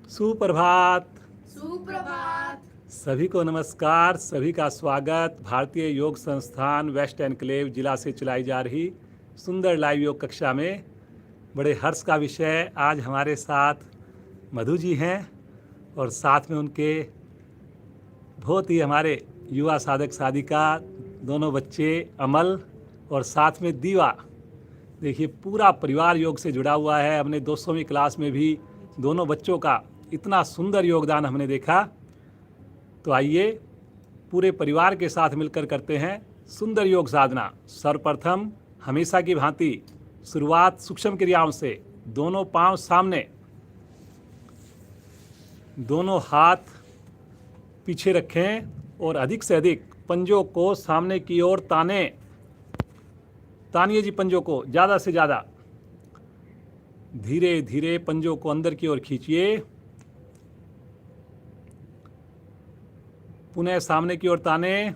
सुप्रभात। सुप्रभात। सभी को नमस्कार, सभी का स्वागत। भारतीय योग संस्थान वेस्ट एनक्लेव जिला से चलाई जा रही सुंदर लाइव योग कक्षा में बड़े हर्ष का विषय आज हमारे साथ मधु जी हैं और साथ में उनके बहुत ही हमारे युवा साधक साधिका दोनों बच्चे अमल और साथ में दीवा। देखिए पूरा परिवार योग से जुड़ा हुआ है। हमने 200वीं क्लास में भी दोनों बच्चों का इतना सुंदर योगदान हमने देखा। तो आइए पूरे परिवार के साथ मिलकर करते हैं सुंदर योग साधना। सर्वप्रथम हमेशा की भांति शुरुआत सूक्ष्म क्रियाओं से। दोनों पांव सामने, दोनों हाथ पीछे रखें और अधिक से अधिक पंजों को सामने की ओर तानिए जी, पंजों को ज़्यादा से ज़्यादा। धीरे धीरे पंजों को अंदर की ओर खींचिए, पुनः सामने की ओर ताने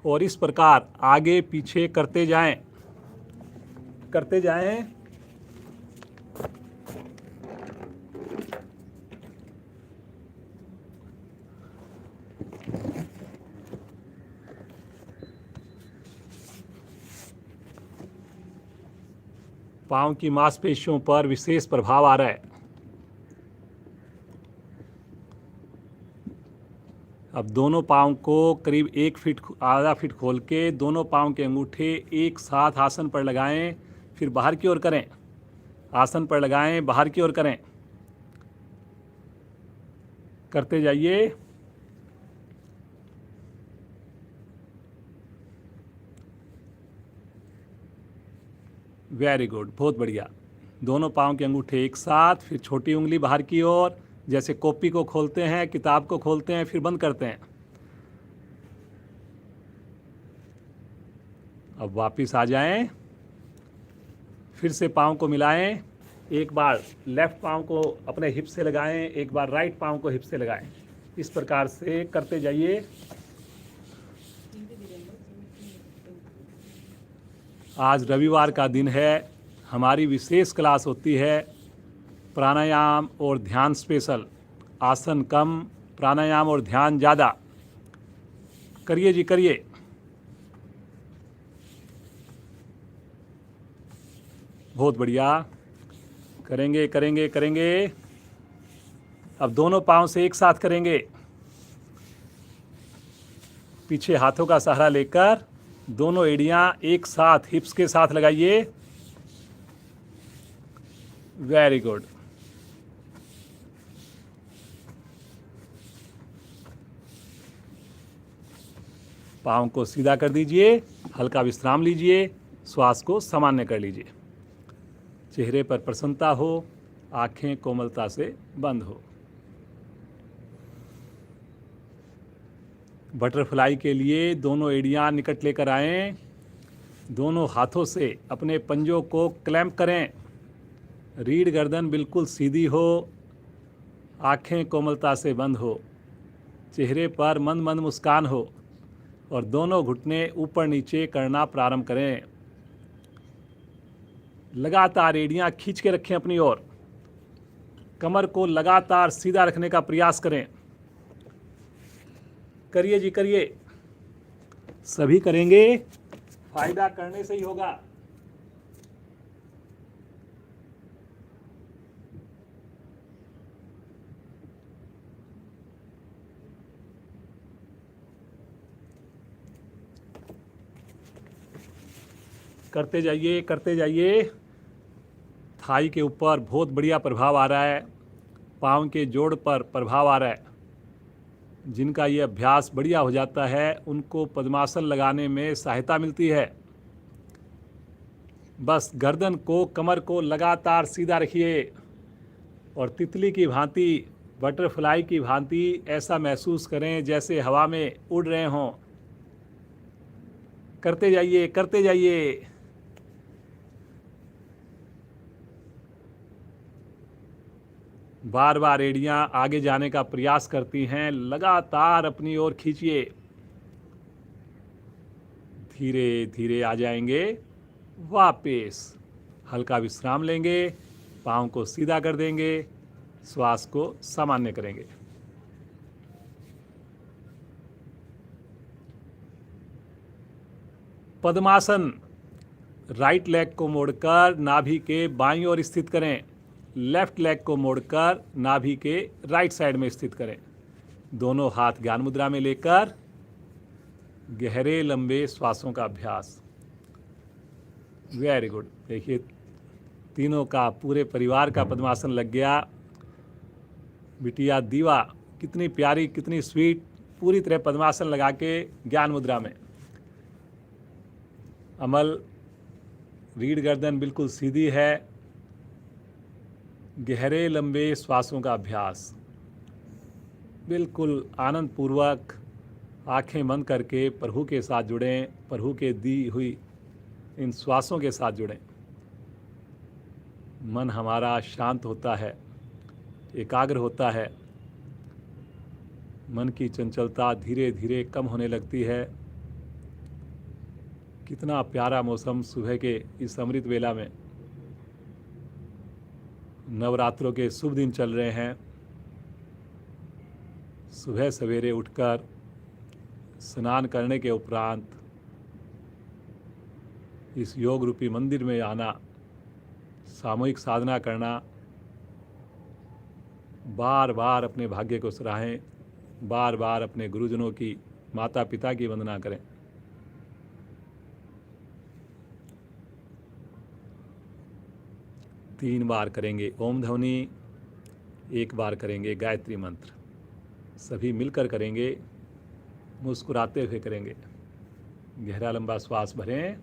और इस प्रकार आगे पीछे करते जाएं। पांव की मांसपेशियों पर विशेष प्रभाव आ रहा है। अब दोनों पांव को करीब 1 फीट आधा फीट खोल के दोनों पांव के अंगूठे एक साथ आसन पर लगाएं, फिर बाहर की ओर करें। आसन पर लगाएं, बाहर की ओर करें। करते जाइए। वेरी गुड, बहुत बढ़िया। दोनों पांव के अंगूठे एक साथ, फिर छोटी उंगली बाहर की ओर, जैसे कॉपी को खोलते हैं, किताब को खोलते हैं, फिर बंद करते हैं। अब वापिस आ जाएं, फिर से पांव को मिलाएं। एक बार लेफ्ट पांव को अपने हिप से लगाएं, एक बार राइट पांव को हिप से लगाएं। इस प्रकार से करते जाइए। आज रविवार का दिन है, हमारी विशेष क्लास होती है प्राणायाम और ध्यान स्पेशल। आसन कम, प्राणायाम और ध्यान ज़्यादा। करिए जी, करिए। बहुत बढ़िया, करेंगे करेंगे करेंगे। अब दोनों पांव से एक साथ करेंगे। पीछे हाथों का सहारा लेकर दोनों एड़ियां एक साथ हिप्स के साथ लगाइए। Very good. पाँव को सीधा कर दीजिए, हल्का विश्राम लीजिए, श्वास को सामान्य कर लीजिए। चेहरे पर प्रसन्नता हो, आंखें कोमलता से बंद हो। बटरफ्लाई के लिए दोनों एड़ियां निकट लेकर आएं। दोनों हाथों से अपने पंजों को क्लैंप करें। रीढ़ गर्दन बिल्कुल सीधी हो, आंखें कोमलता से बंद हो, चेहरे पर मंद मंद मुस्कान हो और दोनों घुटने ऊपर नीचे करना प्रारंभ करें। लगातार एड़ियां खींच के रखें अपनी ओर। कमर को लगातार सीधा रखने का प्रयास करें। करिए जी, करिए। सभी करेंगे, फायदा करने से ही होगा। करते जाइए, करते जाइए। थाई के ऊपर बहुत बढ़िया प्रभाव आ रहा है, पाँव के जोड़ पर प्रभाव आ रहा है। जिनका ये अभ्यास बढ़िया हो जाता है उनको पद्मासन लगाने में सहायता मिलती है। बस गर्दन को, कमर को लगातार सीधा रखिए और तितली की भांति, बटरफ्लाई की भांति ऐसा महसूस करें जैसे हवा में उड़ रहे हों। करते जाइए, करते जाइए। बार बार एड़ियां आगे जाने का प्रयास करती हैं, लगातार अपनी ओर खींचिए। धीरे धीरे आ जाएंगे वापस। हल्का विश्राम लेंगे, पाँव को सीधा कर देंगे, श्वास को सामान्य करेंगे। पद्मासन, राइट लेग को मोड़कर नाभि के बाईं ओर स्थित करें। लेफ्ट लेग को मोड़कर नाभि के राइट साइड में स्थित करें। दोनों हाथ ज्ञान मुद्रा में लेकर गहरे लंबे श्वासों का अभ्यास। Very good. देखिए तीनों का, पूरे परिवार का पद्मासन लग गया। बिटिया दीवा कितनी प्यारी, कितनी स्वीट, पूरी तरह पद्मासन लगा के ज्ञान मुद्रा में। अमल, रीढ़ गर्दन बिल्कुल सीधी है। गहरे लंबे श्वासों का अभ्यास, बिल्कुल आनंद पूर्वक आंखें बंद करके प्रभु के साथ जुड़ें, प्रभु के दी हुई इन श्वासों के साथ जुड़ें। मन हमारा शांत होता है, एकाग्र होता है, मन की चंचलता धीरे धीरे कम होने लगती है। कितना प्यारा मौसम सुबह के इस अमृत वेला में। नवरात्रों के शुभ दिन चल रहे हैं। सुबह सवेरे उठकर स्नान करने के उपरांत इस योग रूपी मंदिर में आना, सामूहिक साधना करना, बार बार अपने भाग्य को सराहें, बार बार अपने गुरुजनों की, माता पिता की वंदना करें। तीन बार करेंगे ओम ध्वनि, एक बार करेंगे गायत्री मंत्र। सभी मिलकर करेंगे, मुस्कुराते हुए करेंगे। गहरा लंबा श्वास भरें।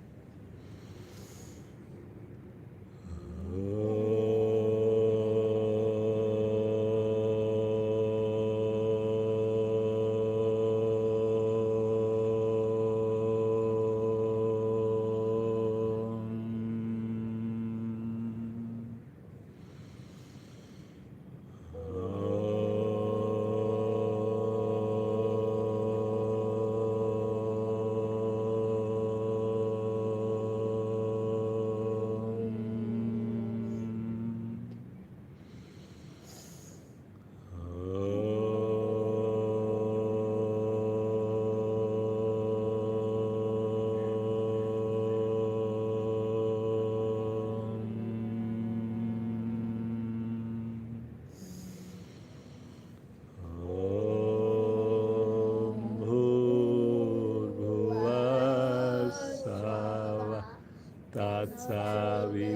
तत्सवितुर्वरेण्यं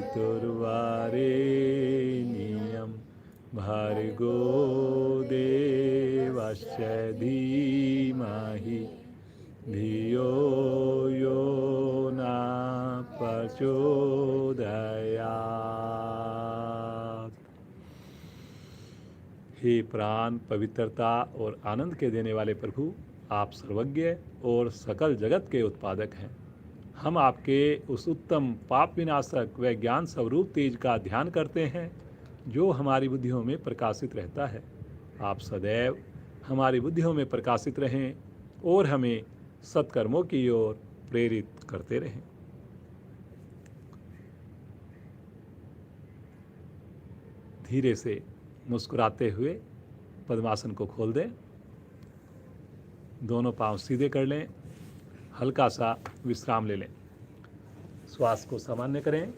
भर्गो देवस्य धीमहि धियो यो न प्रचोदयात्। हे प्राण, पवित्रता और आनंद के देने वाले प्रभु, आप सर्वज्ञ और सकल जगत के उत्पादक हैं। हम आपके उस उत्तम पाप विनाशक व ज्ञान स्वरूप तेज का ध्यान करते हैं जो हमारी बुद्धियों में प्रकाशित रहता है। आप सदैव हमारी बुद्धियों में प्रकाशित रहें और हमें सत्कर्मों की ओर प्रेरित करते रहें। धीरे से मुस्कुराते हुए पद्मासन को खोल दें। दोनों पांव सीधे कर लें। हल्का सा विश्राम ले लें। श्वास को सामान्य करें।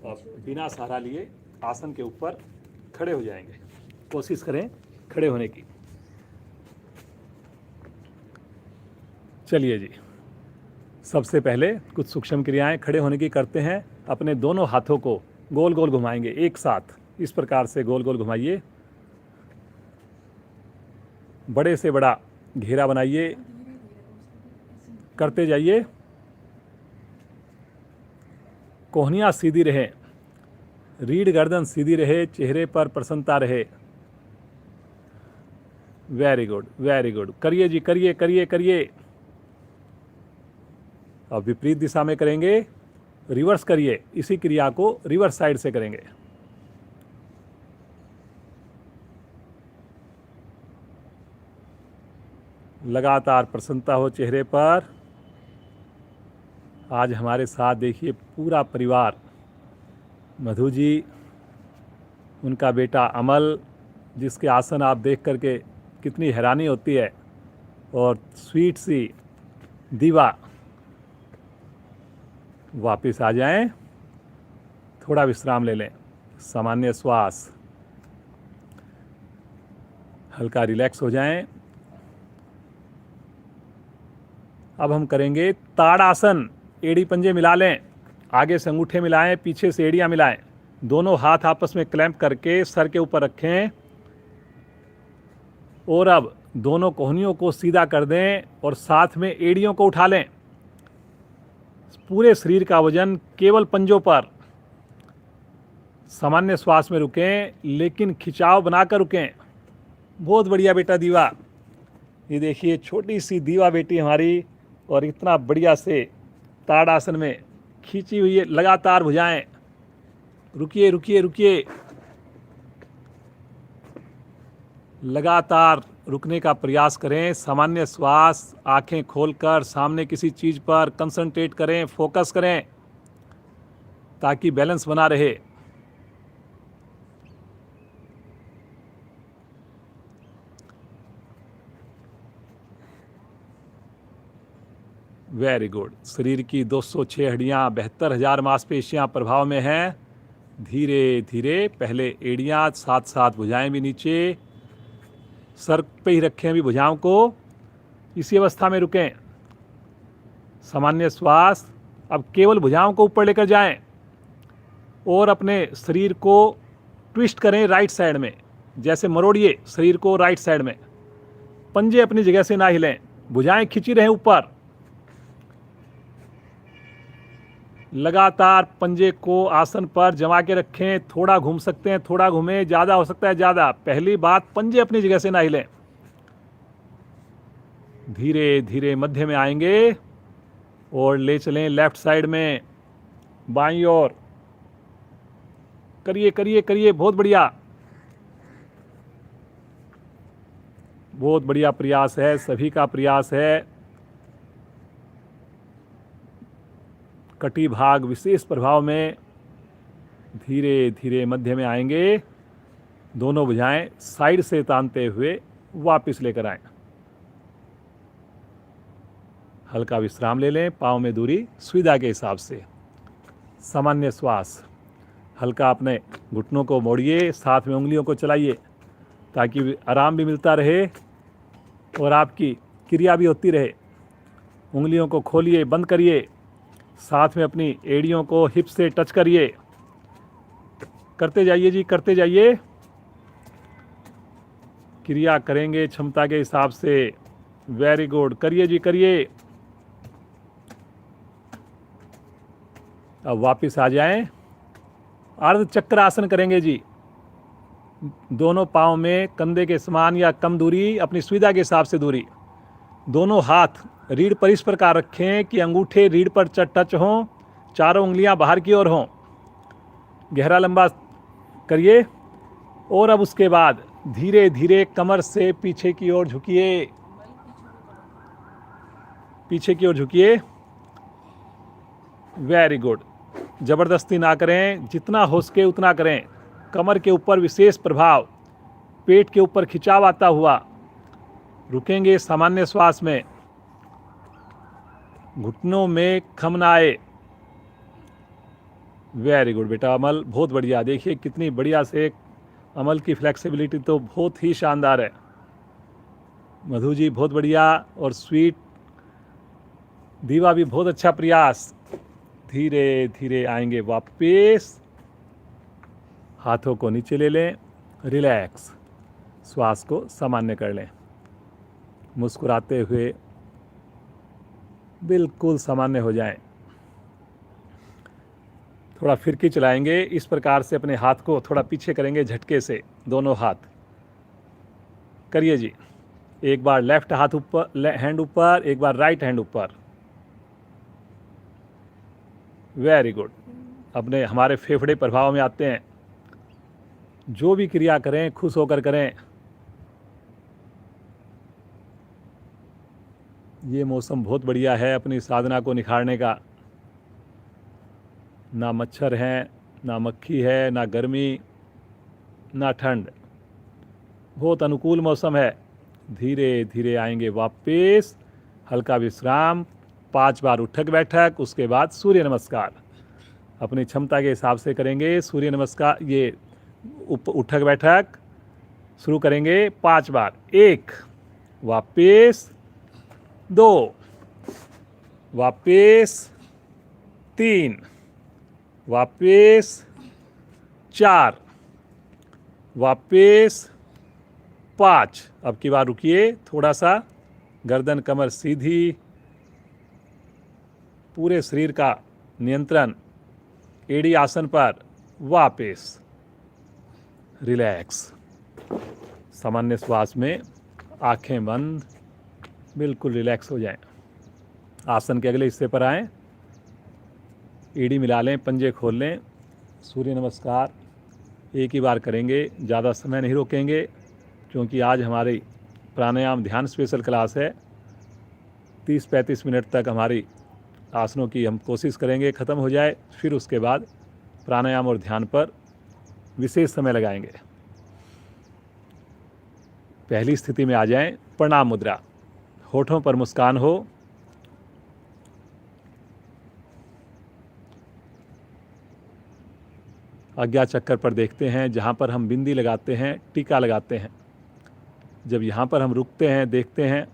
और बिना सहारा लिए आसन के ऊपर खड़े हो जाएंगे। कोशिश करें खड़े होने की। चलिए जी, सबसे पहले कुछ सूक्ष्म क्रियाएं खड़े होने की करते हैं। अपने दोनों हाथों को गोल गोल घुमाएंगे एक साथ। इस प्रकार से गोल गोल घुमाइए। बड़े से बड़ा घेरा बनाइए, करते जाइए। कोहनियाँ सीधी रहे, रीढ़ गर्दन सीधी रहे, चेहरे पर प्रसन्नता रहे। Very good, very good. करिए जी, करिए करिए करिए। अब विपरीत दिशा में करेंगे, रिवर्स करिए। इसी क्रिया को रिवर्स साइड से करेंगे। लगातार प्रसन्नता हो चेहरे पर। आज हमारे साथ देखिए पूरा परिवार, मधु जी, उनका बेटा अमल, जिसके आसन आप देख करके कितनी हैरानी होती है, और स्वीट सी दीवा। वापस आ जाएं, थोड़ा विश्राम ले लें, सामान्य श्वास, हल्का रिलैक्स हो जाएं। अब हम करेंगे ताड़ासन। एड़ी पंजे मिला लें, आगे से अंगूठे मिलाएं, पीछे से एड़ियां मिलाएं, दोनों हाथ आपस में क्लैंप करके सर के ऊपर रखें, और अब दोनों कोहनियों को सीधा कर दें और साथ में एड़ियों को उठा लें। पूरे शरीर का वजन केवल पंजों पर। सामान्य श्वास में रुकें, लेकिन खिंचाव बनाकर रुकें। बहुत बढ़िया बेटा दीवा। ये देखिए छोटी सी दीवा बेटी हमारी, और इतना बढ़िया से ताड़ासन में खींची हुई है लगातार भुजाएं। रुकिए रुकिए रुकिए, लगातार रुकने का प्रयास करें। सामान्य श्वास, आंखें खोलकर सामने किसी चीज पर कंसंट्रेट करें, फोकस करें, ताकि बैलेंस बना रहे। Very good. शरीर की 206 हड्डियां, 72,000 मांसपेशियां प्रभाव में हैं। धीरे धीरे पहले एड़ियां, साथ साथ भुजाएं भी नीचे, सर पे ही रखें अभी भुजाओं को, इसी अवस्था में रुकें। सामान्य श्वास। अब केवल भुजाओं को ऊपर लेकर जाएं और अपने शरीर को ट्विस्ट करें राइट साइड में, जैसे मरोड़िए शरीर को राइट साइड में। पंजे अपनी जगह से ना हिलें, भुजाएं खिंची रहें ऊपर। लगातार पंजे को आसन पर जमा के रखें। थोड़ा घूम सकते हैं, थोड़ा घूमें, ज़्यादा हो सकता है ज़्यादा। पहली बात, पंजे अपनी जगह से ना हिलें। धीरे धीरे मध्य में आएंगे और ले चलें लेफ्ट साइड में, बाईं ओर। करिए करिए करिए, बहुत बढ़िया, बहुत बढ़िया प्रयास है, सभी का प्रयास है। कटी भाग विशेष प्रभाव में। धीरे धीरे मध्य में आएंगे, दोनों भुजाएं साइड से तानते हुए वापस लेकर आएं। हल्का विश्राम ले लें, पाँव में दूरी सुविधा के हिसाब से। सामान्य श्वास। हल्का अपने घुटनों को मोड़िए, साथ में उंगलियों को चलाइए, ताकि आराम भी मिलता रहे और आपकी क्रिया भी होती रहे। उंगलियों को खोलिए, बंद करिए, साथ में अपनी एड़ियों को हिप से टच करिए। करते जाइए जी, करते जाइए। क्रिया करेंगे क्षमता के हिसाब से। वेरी गुड, करिए जी करिए। अब वापस आ जाएं, अर्ध चक्र आसन करेंगे जी। दोनों पाँव में कंधे के समान या कम दूरी, अपनी सुविधा के हिसाब से दूरी। दोनों हाथ रीढ़ पर इस प्रकार रखें कि अंगूठे रीढ़ पर टच हों, चारों उंगलियां बाहर की ओर हों। गहरा लंबा करिए, और अब उसके बाद धीरे धीरे कमर से पीछे की ओर झुकिए, पीछे की ओर झुकिए। Very good. जबरदस्ती ना करें, जितना हो सके उतना करें। कमर के ऊपर विशेष प्रभाव, पेट के ऊपर खिंचाव आता हुआ। रुकेंगे सामान्य श्वास में, घुटनों में खम ना आए। वेरी गुड बेटा अमल, बहुत बढ़िया। देखिए कितनी बढ़िया से अमल की फ्लेक्सिबिलिटी तो बहुत ही शानदार है। मधु जी बहुत बढ़िया, और स्वीट दीवा भी बहुत अच्छा प्रयास। धीरे धीरे आएंगे वापस, हाथों को नीचे ले लें, रिलैक्स, श्वास को सामान्य कर लें। मुस्कुराते हुए बिल्कुल सामान्य हो जाएं। थोड़ा फिरकी चलाएंगे, इस प्रकार से अपने हाथ को थोड़ा पीछे करेंगे झटके से, दोनों हाथ। करिए जी, एक बार लेफ्ट हाथ ऊपर, हैंड ऊपर, एक बार राइट हैंड ऊपर। Very good. अपने हमारे फेफड़े प्रभाव में आते हैं। जो भी क्रिया करें खुश होकर करें। ये मौसम बहुत बढ़िया है अपनी साधना को निखारने का। ना मच्छर हैं, ना मक्खी है, ना गर्मी, ना ठंड। बहुत अनुकूल मौसम है। धीरे धीरे आएंगे वापस, हल्का विश्राम, 5 बार उठक बैठक, उसके बाद सूर्य नमस्कार। अपनी क्षमता के हिसाब से करेंगे सूर्य नमस्कार। ये उठक बैठक शुरू करेंगे 5 बार। 1, वापस 2, वापस 3, वापस 4, वापस 5। अब की बार रुकिए, थोड़ा सा गर्दन कमर सीधी, पूरे शरीर का नियंत्रण एड़ी आसन पर, वापस रिलैक्स। सामान्य श्वास में आंखें बंद, बिल्कुल रिलैक्स हो जाएं। आसन के अगले हिस्से पर आएं, एड़ी मिला लें, पंजे खोल लें। सूर्य नमस्कार एक ही बार करेंगे, ज़्यादा समय नहीं रोकेंगे, क्योंकि आज हमारी प्राणायाम ध्यान स्पेशल क्लास है। 30-35 मिनट तक हमारी आसनों की हम कोशिश करेंगे ख़त्म हो जाए, फिर उसके बाद प्राणायाम और ध्यान पर विशेष समय लगाएंगे। पहली स्थिति में आ जाएं, प्रणाम मुद्रा। होठों पर मुस्कान हो, आज्ञा चक्कर पर देखते हैं, जहाँ पर हम बिंदी लगाते हैं, टीका लगाते हैं। जब यहाँ पर हम रुकते हैं, देखते हैं,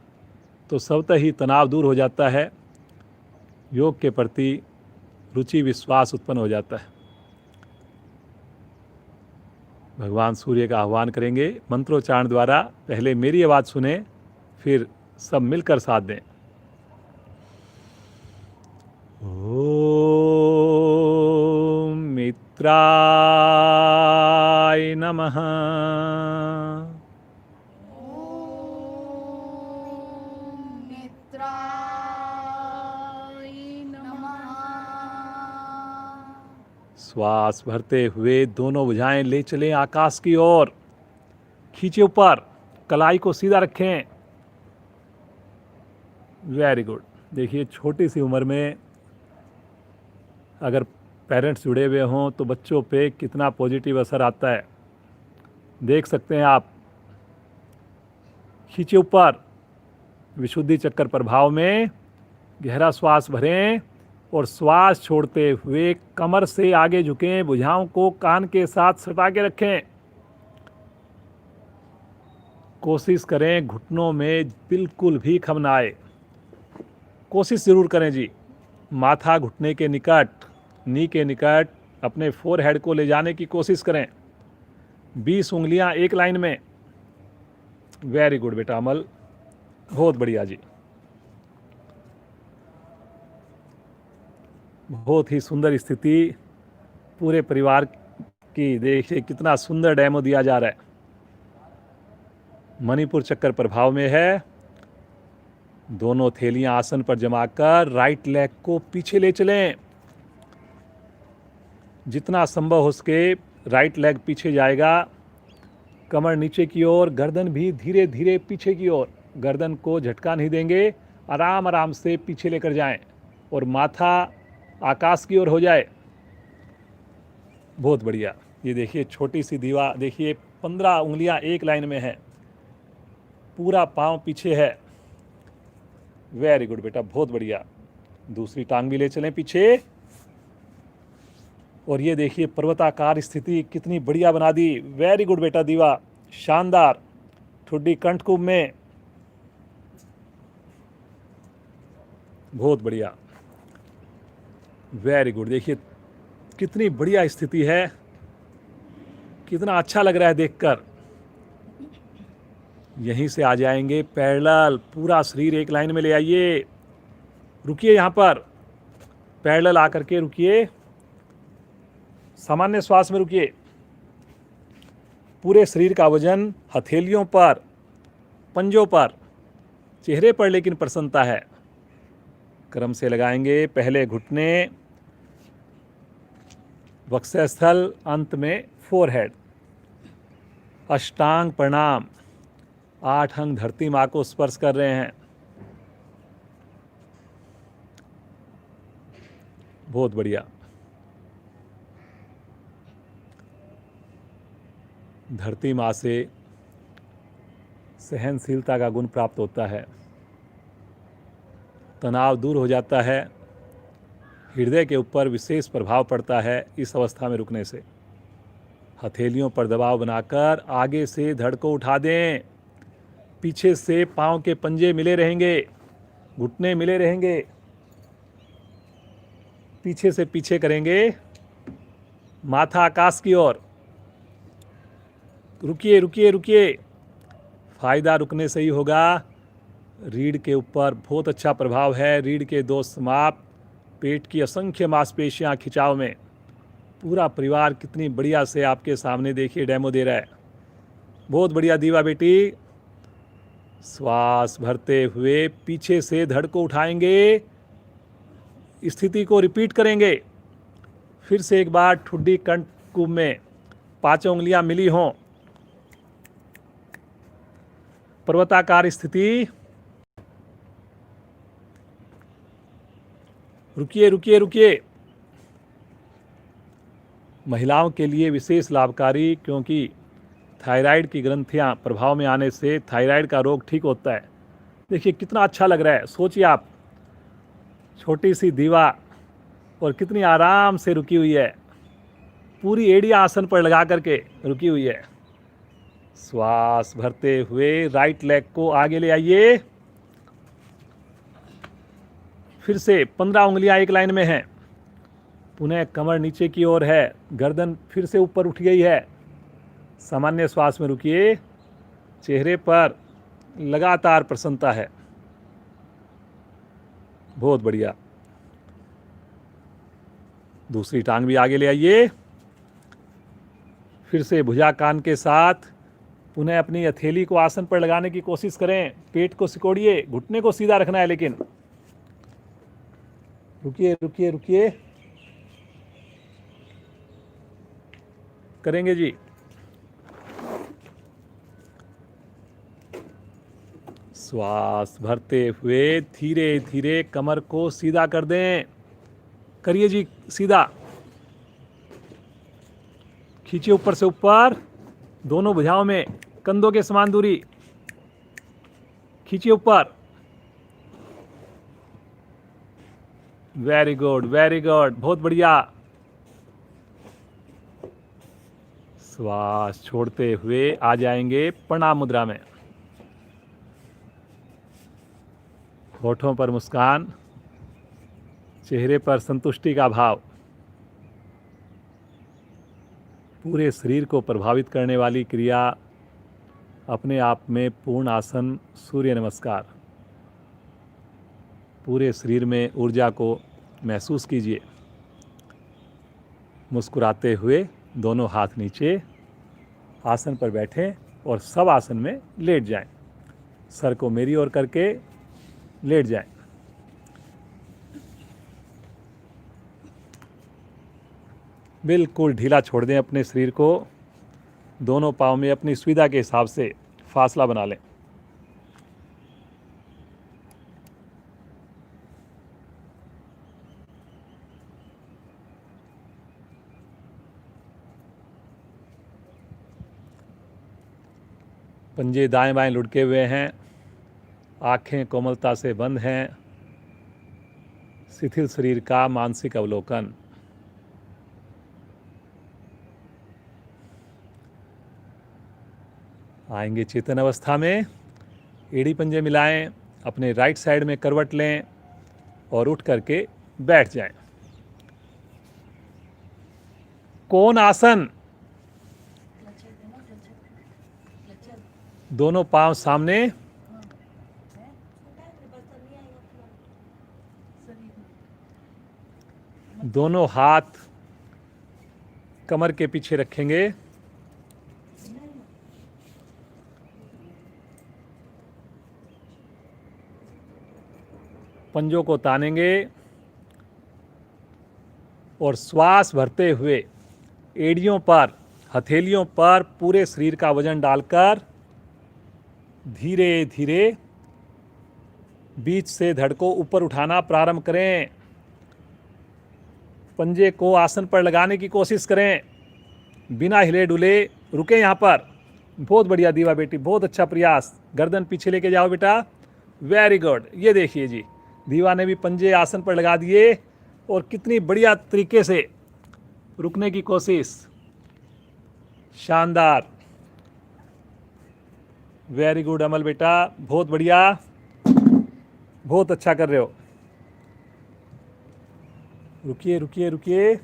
तो स्वतः ही तनाव दूर हो जाता है, योग के प्रति रुचि विश्वास उत्पन्न हो जाता है। भगवान सूर्य का आह्वान करेंगे मंत्रोच्चारण द्वारा। पहले मेरी आवाज़ सुने, फिर सब मिलकर साथ दें। ओम मित्राय नमः। मित्राय नमः। श्वास भरते हुए दोनों भुजाएं ले चलें आकाश की ओर, खींचे ऊपर, कलाई को सीधा रखें। Very good. देखिए, छोटी सी उम्र में अगर पेरेंट्स जुड़े हुए हों तो बच्चों पे कितना पॉजिटिव असर आता है, देख सकते हैं आप। खींचे ऊपर, विशुद्धि चक्कर प्रभाव में गहरा श्वास भरें और श्वास छोड़ते हुए कमर से आगे झुकें, भुजाओं को कान के साथ सटा के रखें। कोशिश करें घुटनों में बिल्कुल भी खम ना आए, कोशिश ज़रूर करें जी। माथा घुटने के निकट, नी के निकट अपने फोरहेड को ले जाने की कोशिश करें। 20 उंगलियां एक लाइन में। वेरी गुड बेटा अमल, बहुत बढ़िया जी, बहुत ही सुंदर स्थिति। पूरे परिवार की देखिए कितना सुंदर डेमो दिया जा रहा है। मणिपुर चक्कर प्रभाव में है। दोनों थैलियां आसन पर जमाकर राइट लेग को पीछे ले चलें। जितना संभव हो सके राइट लेग पीछे जाएगा। कमर नीचे की ओर, गर्दन भी धीरे धीरे पीछे की ओर। गर्दन को झटका नहीं देंगे, आराम आराम से पीछे लेकर जाएं और माथा आकाश की ओर हो जाए। बहुत बढ़िया। ये देखिए छोटी सी दीवार, देखिए 15 उंगलियां एक लाइन में है, पूरा पांव पीछे है। वेरी गुड बेटा, बहुत बढ़िया। दूसरी टांग भी ले चलें पीछे। और ये देखिए पर्वताकार स्थिति कितनी बढ़िया बना दी। वेरी गुड बेटा दीवा, शानदार। ठुड्डी कंठकुंभ में, बहुत बढ़िया, वेरी गुड। देखिए कितनी बढ़िया स्थिति है, कितना अच्छा लग रहा है देखकर। यहीं से आ जाएंगे पैरेलल, पूरा शरीर एक लाइन में ले आइए। रुकिए यहाँ पर, पैरेलल आकर के रुकिए, सामान्य श्वास में रुकिए। पूरे शरीर का वजन हथेलियों पर, पंजों पर, चेहरे पर लेकिन प्रसन्नता है। क्रम से लगाएंगे। पहले घुटने, वक्षस्थल, अंत में फोरहेड। अष्टांग प्रणाम। 8 अंग धरती माँ को स्पर्श कर रहे हैं। बहुत बढ़िया। धरती माँ से सहनशीलता का गुण प्राप्त होता है, तनाव दूर हो जाता है, हृदय के ऊपर विशेष प्रभाव पड़ता है इस अवस्था में रुकने से। हथेलियों पर दबाव बनाकर आगे से धड़ को उठा दें, पीछे से पाँव के पंजे मिले रहेंगे, घुटने मिले रहेंगे, पीछे से पीछे करेंगे, माथा आकाश की ओर। रुकिए रुकिए रुकिए, फायदा रुकने से ही होगा। रीढ़ के ऊपर बहुत अच्छा प्रभाव है, रीढ़ के दोष समाप्त, पेट की असंख्य मांसपेशियां खिंचाव में। पूरा परिवार कितनी बढ़िया से आपके सामने देखिए डेमो दे रहा है। बहुत बढ़िया दीवा बेटी। श्वास भरते हुए पीछे से धड़ को उठाएंगे, स्थिति को रिपीट करेंगे। फिर से एक बार ठुड्डी कंठ कुंभ में 5 उंगलियां मिली हों, पर्वताकार स्थिति। रुकिए रुकिए रुकिए। महिलाओं के लिए विशेष लाभकारी, क्योंकि थायराइड की ग्रंथियां प्रभाव में आने से थायराइड का रोग ठीक होता है। देखिए कितना अच्छा लग रहा है। सोचिए आप, छोटी सी दीवा और कितनी आराम से रुकी हुई है, पूरी एड़ियां आसन पर लगा करके रुकी हुई है। श्वास भरते हुए राइट लेग को आगे ले आइए। फिर से 15 उंगलियां एक लाइन में हैं। पुनः कमर नीचे की ओर है, गर्दन फिर से ऊपर उठ गई है। सामान्य श्वास में रुकिए। चेहरे पर लगातार प्रसन्नता है। बहुत बढ़िया। दूसरी टांग भी आगे ले आइए। फिर से भुजा कान के साथ पुनः अपनी हथेली को आसन पर लगाने की कोशिश करें। पेट को सिकोड़िए, घुटने को सीधा रखना है, लेकिन रुकिए रुकिए रुकिए। करेंगे जी। श्वास भरते हुए धीरे धीरे कमर को सीधा कर दें। करिए जी सीधा। खींचिए ऊपर से ऊपर, दोनों भुजाओं में कंधों के समान दूरी। खींचिए ऊपर। वेरी गुड वेरी गुड, बहुत बढ़िया। श्वास छोड़ते हुए आ जाएंगे प्रणाम मुद्रा में। होठों पर मुस्कान, चेहरे पर संतुष्टि का भाव। पूरे शरीर को प्रभावित करने वाली क्रिया अपने आप में पूर्ण आसन सूर्य नमस्कार। पूरे शरीर में ऊर्जा को महसूस कीजिए। मुस्कुराते हुए दोनों हाथ नीचे, आसन पर बैठें और सब आसन में लेट जाएं। सर को मेरी ओर करके लेट जाएं। बिल्कुल ढीला छोड़ दें अपने शरीर को। दोनों पाँव में अपनी सुविधा के हिसाब से फासला बना लें। पंजे दाएं बाएं लुढ़के हुए हैं, आंखें कोमलता से बंद हैं। शिथिल शरीर का मानसिक अवलोकन। आएंगे चेतन अवस्था में। एड़ी पंजे मिलाएं, अपने राइट साइड में करवट लें और उठ करके बैठ जाएं। कोण आसन। दोनों पांव सामने, दोनों हाथ कमर के पीछे रखेंगे। पंजों को तानेंगे और श्वास भरते हुए एड़ियों पर, हथेलियों पर पूरे शरीर का वजन डालकर धीरे धीरे बीच से धड़ को ऊपर उठाना प्रारंभ करें। पंजे को आसन पर लगाने की कोशिश करें, बिना हिले डुले रुके यहाँ पर। बहुत बढ़िया दीवा बेटी, बहुत अच्छा प्रयास। गर्दन पीछे लेके जाओ बेटा, वेरी गुड। ये देखिए जी, दीवा ने भी पंजे आसन पर लगा दिए और कितनी बढ़िया तरीके से रुकने की कोशिश। शानदार, वेरी गुड अमल बेटा, बहुत बढ़िया, बहुत अच्छा कर रहे हो। रुकिए रुकिए रुकिए,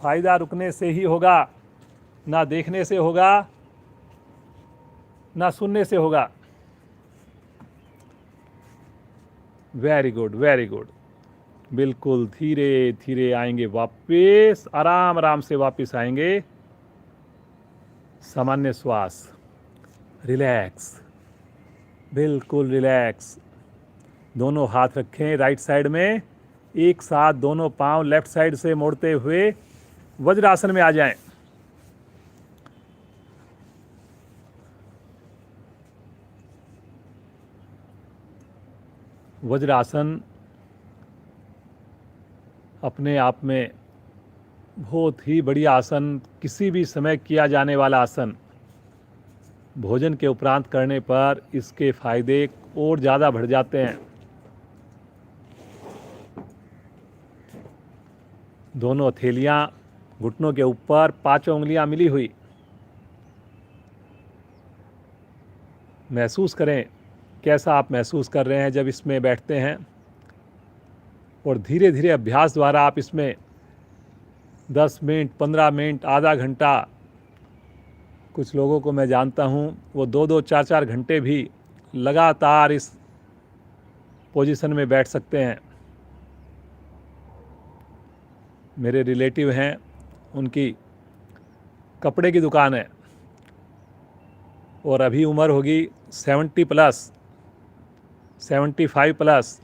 फायदा रुकने से ही होगा, ना देखने से होगा ना सुनने से होगा। वेरी गुड वेरी गुड, बिल्कुल धीरे धीरे आएंगे वापस, आराम आराम से वापस आएंगे। सामान्य श्वास, रिलैक्स, बिल्कुल रिलैक्स। दोनों हाथ रखें राइट साइड में, एक साथ दोनों पांव लेफ्ट साइड से मोड़ते हुए वज्रासन में आ जाएं। वज्रासन अपने आप में बहुत ही बढ़िया आसन, किसी भी समय किया जाने वाला आसन। भोजन के उपरांत करने पर इसके फायदे और ज़्यादा बढ़ जाते हैं। दोनों हथेलियाँ घुटनों के ऊपर, पांचों उंगलियां मिली हुई। महसूस करें कैसा आप महसूस कर रहे हैं जब इसमें बैठते हैं, और धीरे धीरे अभ्यास द्वारा आप इसमें 10 मिनट, 15 मिनट, आधा घंटा, कुछ लोगों को मैं जानता हूं वो 2-2, 4-4 घंटे भी लगातार इस पोजीशन में बैठ सकते हैं। मेरे रिलेटिव हैं, उनकी कपड़े की दुकान है और अभी उम्र होगी 70 प्लस, 75 प्लस,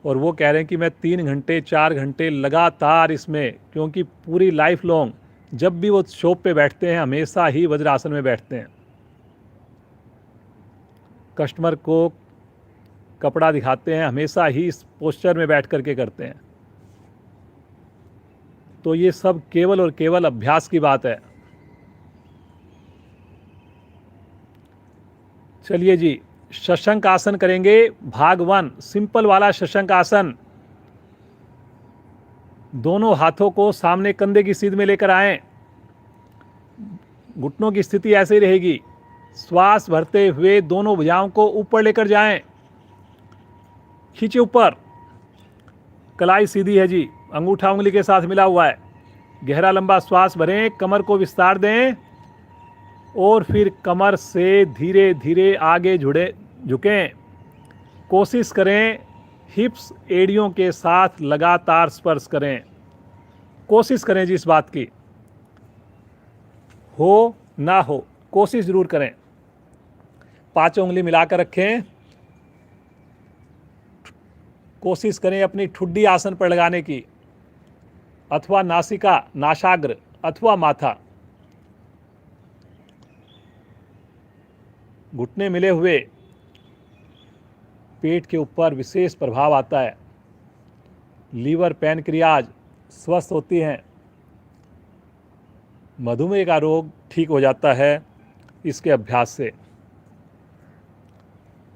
और वो कह रहे हैं कि मैं 3 घंटे 4 घंटे लगातार इसमें, क्योंकि पूरी लाइफ लॉन्ग जब भी वो शॉप पे बैठते हैं हमेशा ही वज्रासन में बैठते हैं। कस्टमर को कपड़ा दिखाते हैं हमेशा ही इस पोस्चर में बैठ करके करते हैं। तो ये सब केवल और केवल अभ्यास की बात है। चलिए जी, शशंक आसन करेंगे, भाग 1, सिंपल वाला शशंक आसन। दोनों हाथों को सामने कंधे की सीध में लेकर आएं। घुटनों की स्थिति ऐसे ही रहेगी। श्वास भरते हुए दोनों भुजाओं को ऊपर लेकर जाएं, खींचे ऊपर। कलाई सीधी है जी, अंगूठा उंगली के साथ मिला हुआ है। गहरा लंबा श्वास भरें, कमर को विस्तार दें और फिर कमर से धीरे धीरे आगे झुकें। कोशिश करें हिप्स एड़ियों के साथ लगातार स्पर्श करें। कोशिश करें जी, इस बात की हो ना हो, कोशिश जरूर करें। पांचों उंगली मिलाकर रखें। कोशिश करें अपनी ठुड्डी आसन पर लगाने की, अथवा नासिका, नासाग्र अथवा माथा। घुटने मिले हुए, पेट के ऊपर विशेष प्रभाव आता है। लीवर, पैनक्रियाज स्वस्थ होती हैं। मधुमेह का रोग ठीक हो जाता है इसके अभ्यास से।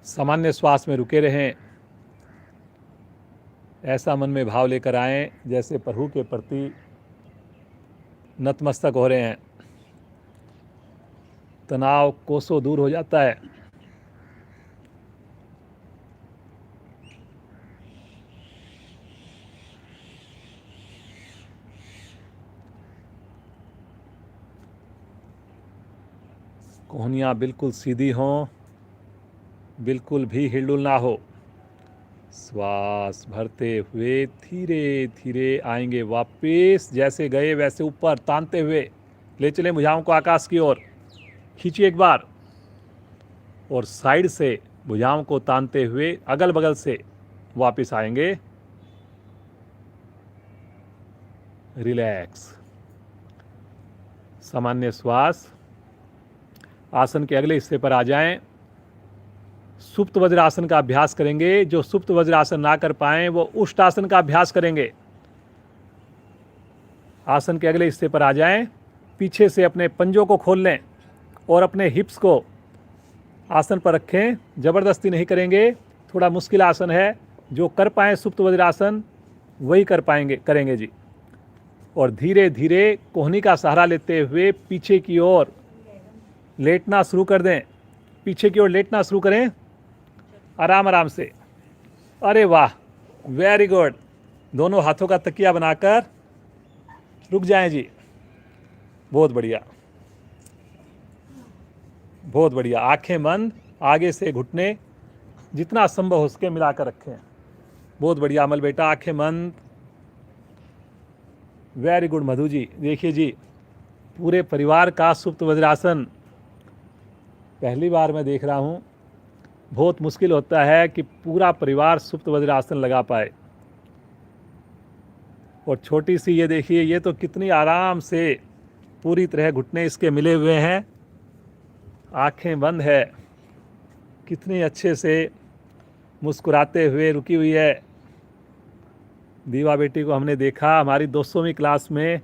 सामान्य श्वास में रुके रहें। ऐसा मन में भाव लेकर आएं जैसे प्रभु के प्रति नतमस्तक हो रहे हैं। तनाव कोसों दूर हो जाता है। कोहनियाँ बिल्कुल सीधी हों, बिल्कुल भी हिलडुल ना हो। श्वास भरते हुए धीरे धीरे आएंगे वापस, जैसे गए वैसे ऊपर तानते हुए ले चलें भुजाओं को आकाश की ओर। खींचिए एक बार और साइड से भुजाओं को तानते हुए अगल बगल से वापस आएंगे। रिलैक्स, सामान्य श्वास। आसन के अगले हिस्से पर आ जाएं। सुप्त वज्रासन का अभ्यास करेंगे। जो सुप्त वज्रासन ना कर पाएं वो उष्टासन का अभ्यास करेंगे। आसन के अगले हिस्से पर आ जाएं। पीछे से अपने पंजों को खोल लें और अपने हिप्स को आसन पर रखें। ज़बरदस्ती नहीं करेंगे, थोड़ा मुश्किल आसन है। जो कर पाएँ सुप्त वज्रासन वही करेंगे जी। और धीरे धीरे कोहनी का सहारा लेते हुए पीछे की ओर लेटना शुरू कर दें। पीछे की ओर लेटना शुरू करें आराम आराम से। अरे वाह, वेरी गुड। दोनों हाथों का तकिया बनाकर रुक जाएं जी। बहुत बढ़िया, बहुत बढ़िया। आंखें बंद, आगे से घुटने जितना संभव हो सके मिलाकर रखें। बहुत बढ़िया अमल बेटा, आंखें बंद। Very good Madhu ji. देखिए जी, पूरे परिवार का सुप्त वज्रासन पहली बार मैं देख रहा हूँ। बहुत मुश्किल होता है कि पूरा परिवार सुप्त वज्रासन लगा पाए। और छोटी सी ये देखिए, ये तो कितनी आराम से पूरी तरह घुटने इसके मिले हुए हैं, आंखें बंद है, कितनी अच्छे से मुस्कुराते हुए रुकी हुई है। दीवा बेटी को हमने देखा हमारी 200वीं क्लास में,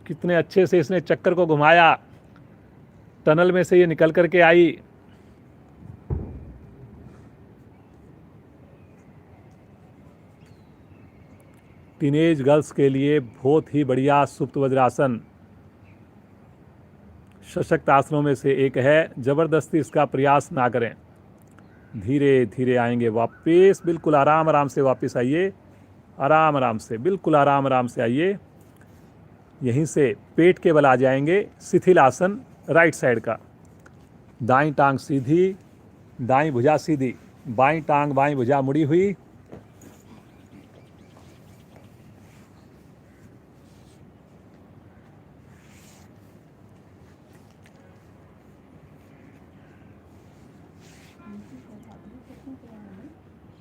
कितने अच्छे से इसने चक्कर को घुमाया, टनल में से ये निकल करके आई। टीनेज गर्ल्स के लिए बहुत ही बढ़िया सुप्त वज्रासन सशक्त आसनों में से एक है। ज़बरदस्ती इसका प्रयास ना करें, धीरे धीरे आएंगे वापस। बिल्कुल आराम आराम से वापस आइए, आराम आराम से, बिल्कुल आराम आराम से आइए। यहीं से पेट के बल आ जाएंगे। शिथिल आसन राइट साइड का। दाईं टांग सीधी, दाईं भुजा सीधी, बाईं टांग बाईं भुजा मुड़ी हुई।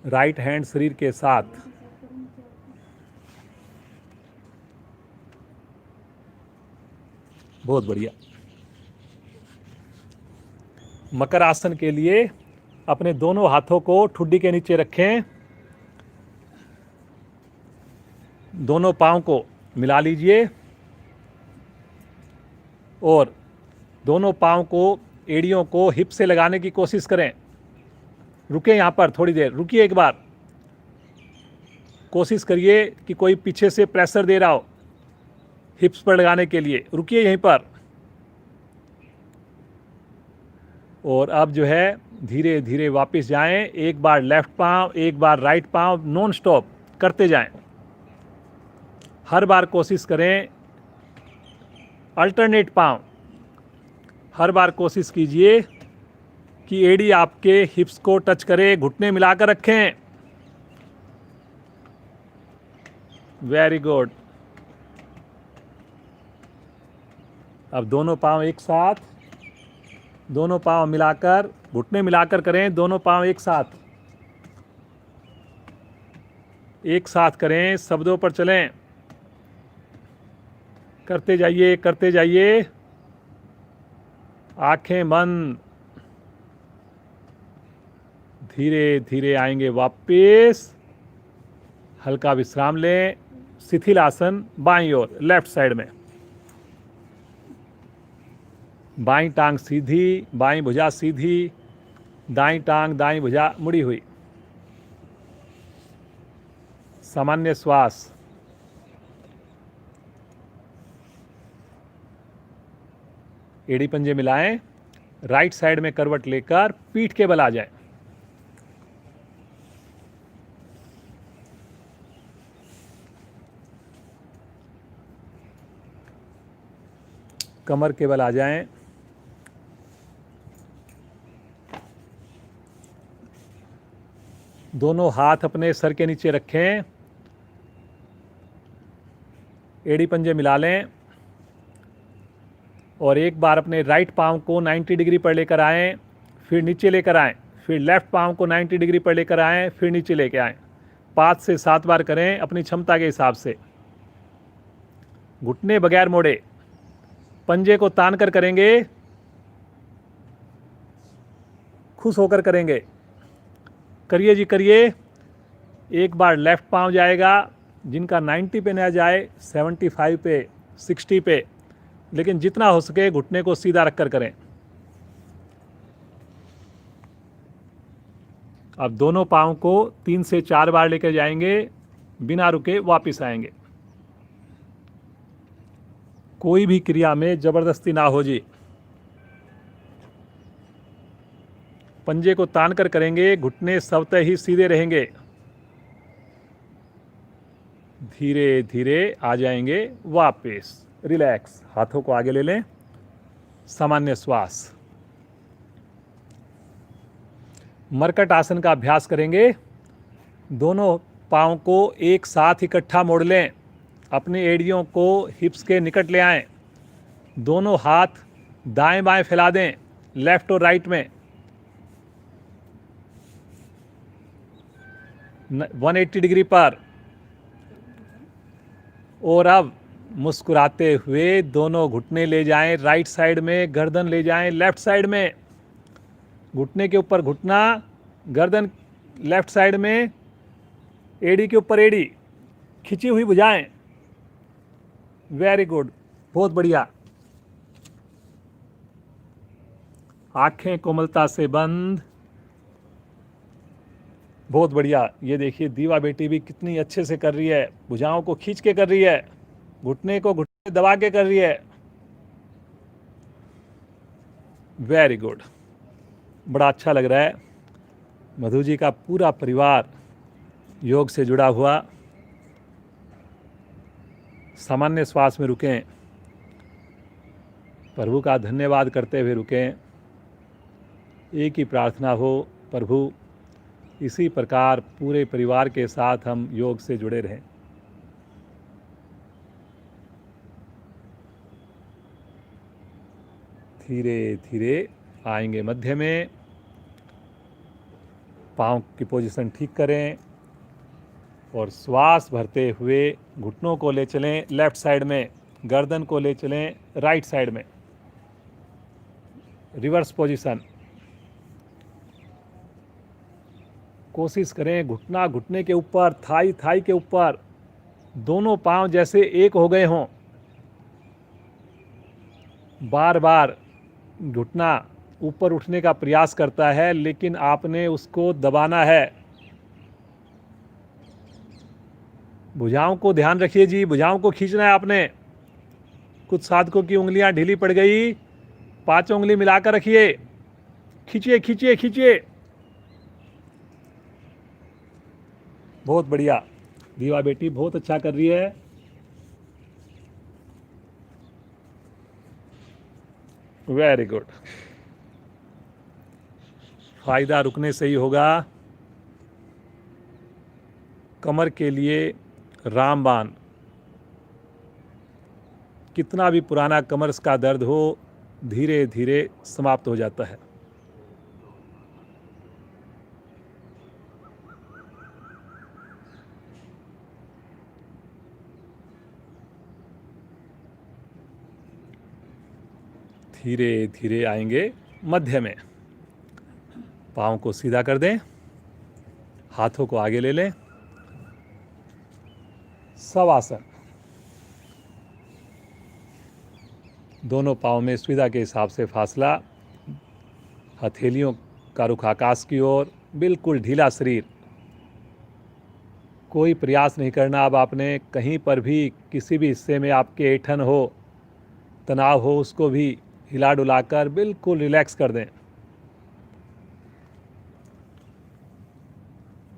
राइट हैंड शरीर के साथ बहुत बढ़िया। मकर आसन के लिए अपने दोनों हाथों को ठुड्डी के नीचे रखें। दोनों पांव को मिला लीजिए और दोनों पांव को, एड़ियों को हिप से लगाने की कोशिश करें। रुके यहाँ पर थोड़ी देर, रुकिए एक बार। कोशिश करिए कि कोई पीछे से प्रेशर दे रहा हो हिप्स पर लगाने के लिए। रुकिए यहीं पर। और अब जो है धीरे धीरे वापस जाएं। एक बार लेफ्ट पांव, एक बार राइट पांव, नॉन स्टॉप करते जाएं। हर बार कोशिश करें अल्टरनेट पांव। हर बार कोशिश कीजिए कि एड़ी आपके हिप्स को टच करे। घुटने मिलाकर रखें। Very good. अब दोनों पांव एक साथ, दोनों पांव मिलाकर, घुटने मिलाकर करें। दोनों पांव एक साथ, एक साथ करें। शब्दों पर चलें, करते जाइए, करते जाइए। आंखें बंद, धीरे धीरे आएंगे वापस। हल्का विश्राम लें। शिथिल आसन बाईं ओर, लेफ्ट साइड में। बाईं टांग सीधी, बाईं भुजा सीधी, दाईं टांग दाईं भुजा मुड़ी हुई। सामान्य श्वास। एड़ी पंजे मिलाएं। राइट साइड में करवट लेकर पीठ के बल आ जाएं। कमर के बल आ जाएं। दोनों हाथ अपने सर के नीचे रखें। एड़ी पंजे मिला लें और एक बार अपने राइट पांव को 90 डिग्री पर लेकर आएं, फिर नीचे लेकर आएं, फिर लेफ्ट पांव को 90 डिग्री पर लेकर आएं, फिर नीचे लेकर आएं। 5 से 7 बार करें अपनी क्षमता के हिसाब से। घुटने बगैर मोड़े, पंजे को तान कर करेंगे, खुश होकर करेंगे। करिए जी करिए। एक बार लेफ्ट पांव जाएगा, जिनका 90 पे ना जाए 75 पे 60 पे, लेकिन जितना हो सके घुटने को सीधा रखकर करें। अब दोनों पाँव को 3 से 4 बार लेकर जाएंगे, बिना रुके वापस आएंगे। कोई भी क्रिया में जबरदस्ती ना हो जी। पंजे को तान कर करेंगे, घुटने स्वतः ही सीधे रहेंगे। धीरे धीरे आ जाएंगे वापस। रिलैक्स, हाथों को आगे ले लें, सामान्य श्वास। मरकट आसन का अभ्यास करेंगे। दोनों पाँव को एक साथ इकट्ठा मोड़ लें, अपनी एड़ियों को हिप्स के निकट ले आएं। दोनों हाथ दाएं बाएं फैला दें, लेफ्ट और राइट में। 180 डिग्री पर। और अब मुस्कुराते हुए दोनों घुटने ले जाएं राइट साइड में, गर्दन ले जाएं लेफ्ट साइड में। घुटने के ऊपर घुटना, गर्दन लेफ्ट साइड में, एड़ी के ऊपर एड़ी, खिंची हुई भुजाएं। वेरी गुड, बहुत बढ़िया। आंखें कोमलता से बंद। बहुत बढ़िया। ये देखिए दीवा बेटी भी कितनी अच्छे से कर रही है, भुजाओं को खींच के कर रही है, घुटने को घुटने दबा के कर रही है। वेरी गुड, बड़ा अच्छा लग रहा है। मधु जी का पूरा परिवार योग से जुड़ा हुआ। सामान्य श्वास में रुकें, प्रभु का धन्यवाद करते हुए रुकें। एक ही प्रार्थना हो, प्रभु इसी प्रकार पूरे परिवार के साथ हम योग से जुड़े रहें। धीरे धीरे आएंगे मध्य में। पाँव की पोजीशन ठीक करें और श्वास भरते हुए घुटनों को ले चलें लेफ्ट साइड में, गर्दन को ले चलें राइट साइड में। Reverse position. कोशिश करें घुटना घुटने के ऊपर, थाई थाई के ऊपर, दोनों पांव जैसे एक हो गए हों। बार बार घुटना ऊपर उठने का प्रयास करता है, लेकिन आपने उसको दबाना है। भुजाओं को ध्यान रखिए जी, भुजाओं को खींचना है आपने। कुछ साधकों की उंगलियां ढीली पड़ गई, 5 उंगली मिलाकर रखिए। खींचिए खींचिए खींचिए। बहुत बढ़िया, दीवा बेटी बहुत अच्छा कर रही है। Very good. फायदा रुकने से ही होगा। कमर के लिए रामबाण। कितना भी पुराना कमर का दर्द हो, धीरे धीरे समाप्त हो जाता है। धीरे धीरे आएंगे मध्य में। पाँव को सीधा कर दें, हाथों को आगे ले लें। शवासन। दोनों पाँव में सुविधा के हिसाब से फासला, हथेलियों का रुख आकाश की ओर, बिल्कुल ढीला शरीर। कोई प्रयास नहीं करना अब आपने। कहीं पर भी किसी भी हिस्से में आपके ऐंठन हो, तनाव हो, उसको भी हिला डुलाकर बिल्कुल रिलैक्स कर दें।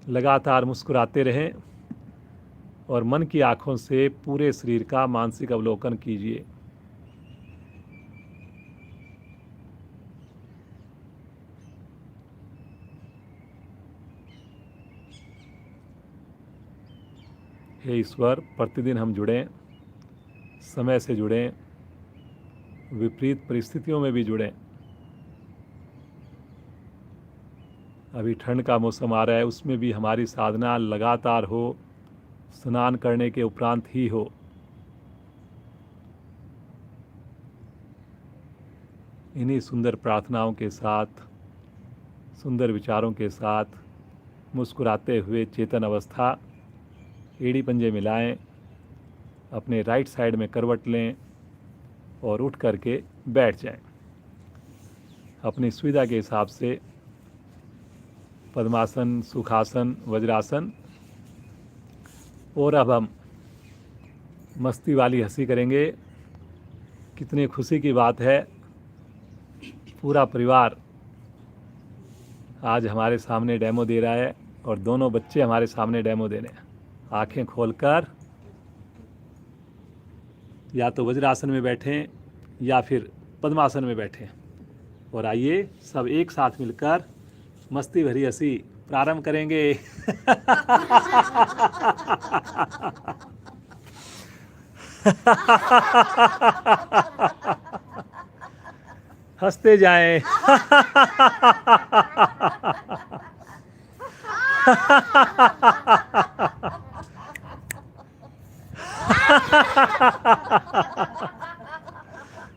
लगातार मुस्कुराते रहें और मन की आंखों से पूरे शरीर का मानसिक अवलोकन कीजिए। हे ईश्वर, प्रतिदिन हम जुड़ें, समय से जुड़ें, विपरीत परिस्थितियों में भी जुड़ें। अभी ठंड का मौसम आ रहा है, उसमें भी हमारी साधना लगातार हो, स्नान करने के उपरांत ही हो। इन्हीं सुंदर प्रार्थनाओं के साथ, सुंदर विचारों के साथ मुस्कुराते हुए चेतन अवस्था, एड़ी पंजे मिलाएं, अपने राइट साइड में करवट लें और उठ करके बैठ जाएं। अपनी सुविधा के हिसाब से पद्मासन, सुखासन, वज्रासन। और अब हम मस्ती वाली हंसी करेंगे। कितनी खुशी की बात है, पूरा परिवार आज हमारे सामने डेमो दे रहा है और दोनों बच्चे हमारे सामने डेमो दे रहे हैं। आंखें खोलकर या तो वज्रासन में बैठें या फिर पद्मासन में बैठें और आइए सब एक साथ मिलकर मस्ती भरी हंसी प्रारंभ करेंगे। हंसते जाएं।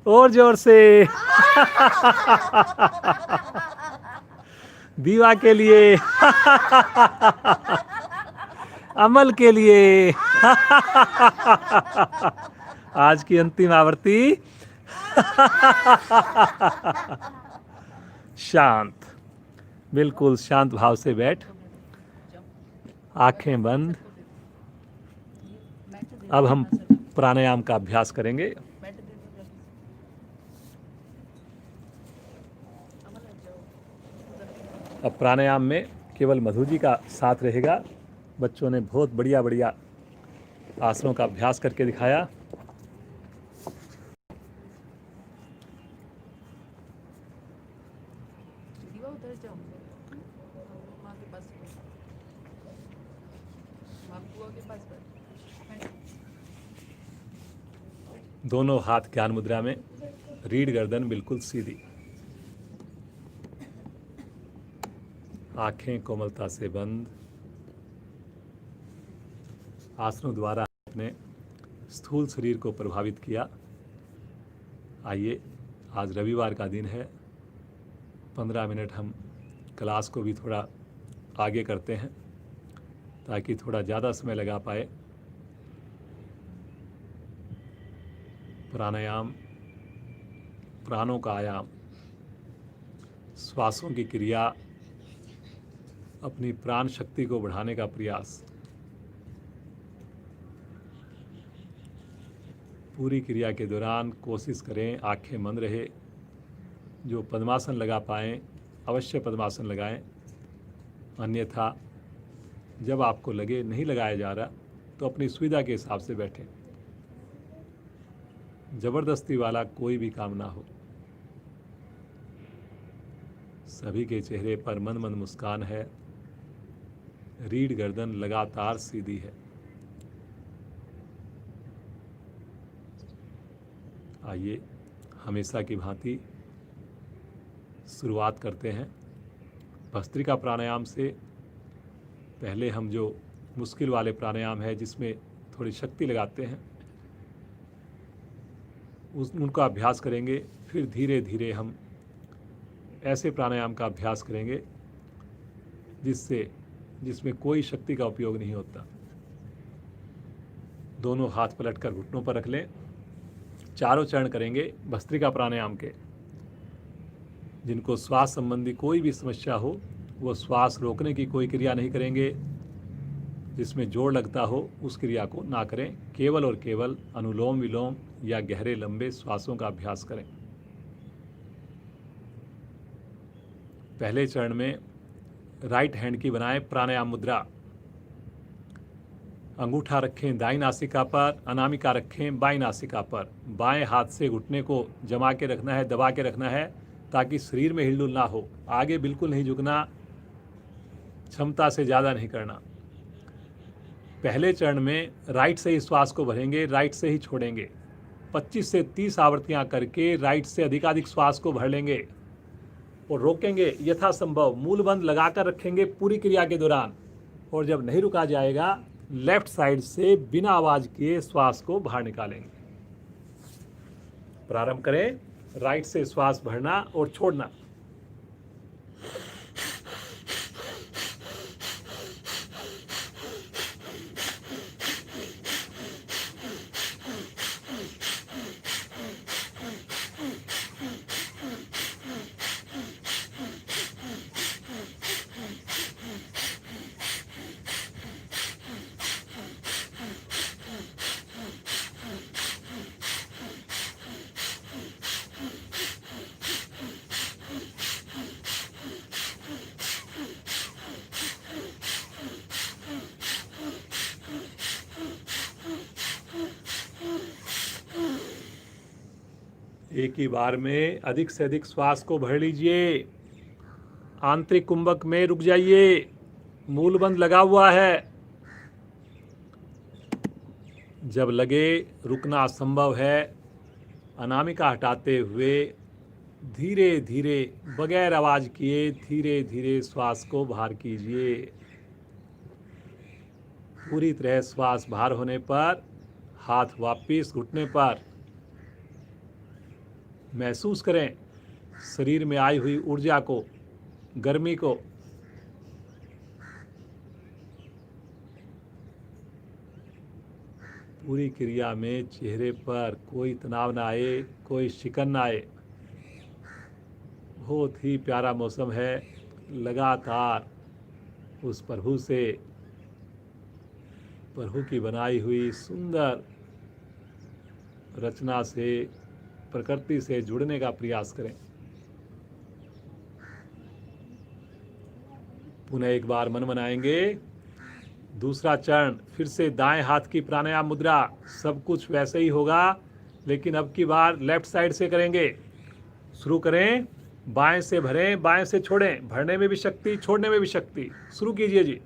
और जोर से। दीवा के लिए, अमल के लिए। आज की अंतिम आवृत्ति। शांत, बिल्कुल शांत भाव से बैठ, आंखें बंद। अब हम प्राणायाम का अभ्यास करेंगे। अब प्राणायाम में केवल मधु जी का साथ रहेगा। बच्चों ने बहुत बढ़िया बढ़िया आसनों का अभ्यास करके दिखाया। उधर जाओ, माँ के पास, माँ बुआ के पास बैठ। दोनों हाथ ज्ञान मुद्रा में, रीढ़ गर्दन बिल्कुल सीधी, आंखें कोमलता से बंद। आसनों द्वारा अपने स्थूल शरीर को प्रभावित किया। आइए, आज रविवार का दिन है। 15 मिनट हम क्लास को भी थोड़ा आगे करते हैं ताकि थोड़ा ज़्यादा समय लगा पाए। प्राणायाम, प्राणों का आयाम, श्वासों की क्रिया, अपनी प्राण शक्ति को बढ़ाने का प्रयास। पूरी क्रिया के दौरान कोशिश करें आंखें बंद रहे। जो पद्मासन लगा पाएँ अवश्य पद्मासन लगाएं, अन्यथा जब आपको लगे नहीं लगाया जा रहा तो अपनी सुविधा के हिसाब से बैठें। जबरदस्ती वाला कोई भी काम ना हो। सभी के चेहरे पर मंद मंद मुस्कान है। रीढ़ गर्दन लगातार सीधी है। आइए हमेशा की भांति शुरुआत करते हैं भस्त्रिका प्राणायाम से। पहले हम जो मुश्किल वाले प्राणायाम है जिसमें थोड़ी शक्ति लगाते हैं उनका अभ्यास करेंगे। फिर धीरे धीरे हम ऐसे प्राणायाम का अभ्यास करेंगे जिसमें कोई शक्ति का उपयोग नहीं होता। दोनों हाथ पलटकर घुटनों पर रख लें। चारों चरण करेंगे भस्त्रिका प्राणायाम के। जिनको श्वास संबंधी कोई भी समस्या हो वो श्वास रोकने की कोई क्रिया नहीं करेंगे। जिसमें जोर लगता हो उस क्रिया को ना करें। केवल और केवल अनुलोम विलोम या गहरे लंबे श्वासों का अभ्यास करें। पहले चरण में राइट हैंड की बनाएं प्राणायाम मुद्रा। अंगूठा रखें दाईं नासिका पर, अनामिका रखें बाईं नासिका पर। बाएं हाथ से घुटने को जमा के रखना है, दबा के रखना है ताकि शरीर में हिलडुल ना हो। आगे बिल्कुल नहीं झुकना, क्षमता से ज़्यादा नहीं करना। पहले चरण में राइट से ही श्वास को भरेंगे, राइट से ही छोड़ेंगे। 25 से 30 आवृत्तियां करके राइट से अधिकाधिक श्वास को भर लेंगे और रोकेंगे यथासंभव। मूलबंध लगाकर रखेंगे पूरी क्रिया के दौरान। और जब नहीं रुका जाएगा लेफ्ट साइड से बिना आवाज किए श्वास को बाहर निकालेंगे। प्रारंभ करें। राइट से श्वास भरना और छोड़ना। एक ही बार में अधिक से अधिक श्वास को भर लीजिए। आंतरिक कुंभक में रुक जाइए। मूलबंध लगा हुआ है। जब लगे रुकना असंभव है, अनामिका हटाते हुए धीरे धीरे बगैर आवाज किए धीरे धीरे श्वास को बाहर कीजिए। पूरी तरह श्वास बाहर होने पर हाथ वापिस घुटने पर। महसूस करें शरीर में आई हुई ऊर्जा को, गर्मी को। पूरी क्रिया में चेहरे पर कोई तनाव ना आए, कोई शिकन ना आए। बहुत ही प्यारा मौसम है। लगातार उस प्रभु से, प्रभु की बनाई हुई सुंदर रचना से, प्रकृति से जुड़ने का प्रयास करें। पुनः एक बार मन बनाएंगे। दूसरा चरण फिर से दाएं हाथ की प्राणायाम मुद्रा। सब कुछ वैसे ही होगा, लेकिन अब की बार लेफ्ट साइड से करेंगे। शुरू करें। बाएं से भरें, बाएं से छोड़ें। भरने में भी शक्ति, छोड़ने में भी शक्ति। शुरू कीजिए जी।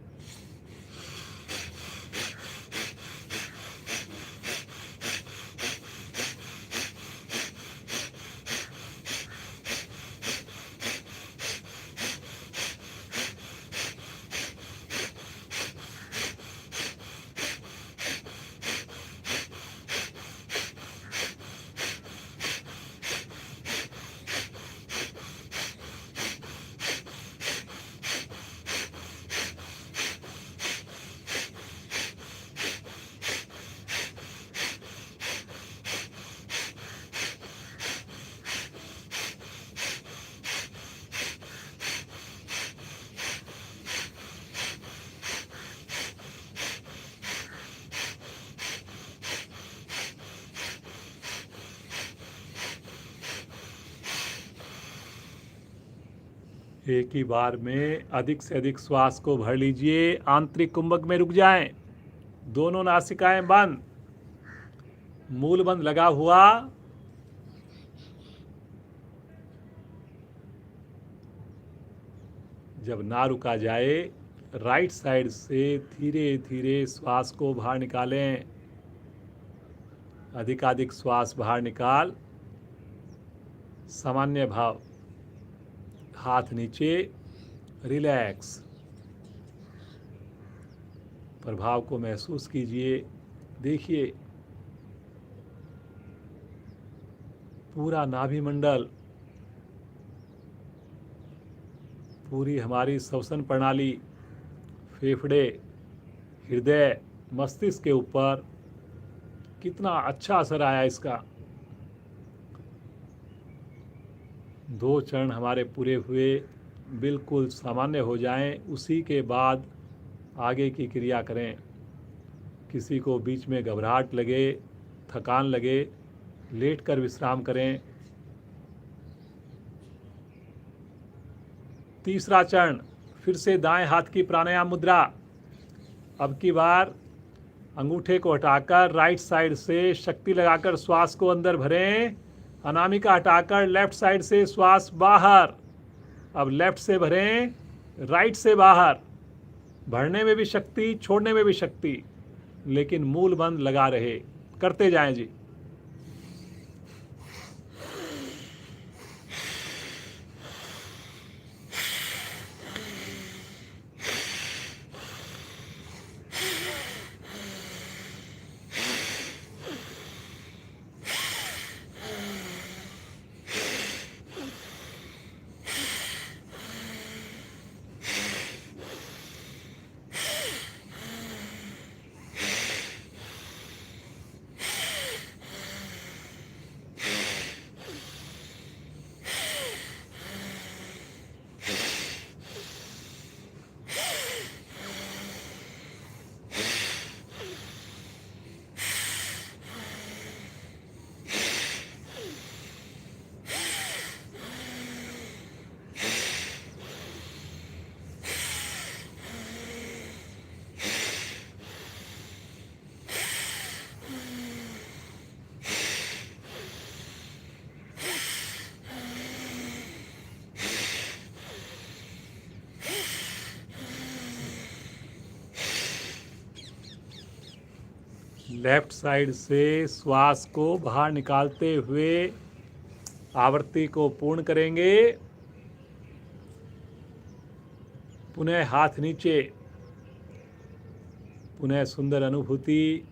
एक ही बार में अधिक से अधिक श्वास को भर लीजिए। आंतरिक कुंभक में रुक जाएं। दोनों नासिकाएं बंद, मूल बंद लगा हुआ। जब ना रुका जाए, राइट साइड से धीरे धीरे श्वास को बाहर निकालें। अधिकाधिक श्वास बाहर निकाल। सामान्य भाव, हाथ नीचे, रिलैक्स। प्रभाव को महसूस कीजिए। देखिए पूरा नाभि मंडल, पूरी हमारी श्वसन प्रणाली, फेफड़े, हृदय, मस्तिष्क के ऊपर कितना अच्छा असर आया इसका। 2 चरण हमारे पूरे हुए, बिल्कुल सामान्य हो जाएं। उसी के बाद आगे की क्रिया करें। किसी को बीच में घबराहट लगे, थकान लगे, लेटकर विश्राम करें। तीसरा चरण फिर से दाएं हाथ की प्राणायाम मुद्रा। अब की बार अंगूठे को हटाकर राइट साइड से शक्ति लगाकर श्वास को अंदर भरें। अनामिका हटाकर लेफ्ट साइड से श्वास बाहर। अब लेफ्ट से भरें, राइट से बाहर। भरने में भी शक्ति, छोड़ने में भी शक्ति, लेकिन मूल बंद लगा रहे। करते जाएं जी। लेफ्ट साइड से श्वास को बाहर निकालते हुए आवृत्ति को पूर्ण करेंगे। पुनः हाथ नीचे, पुनः सुंदर अनुभूति,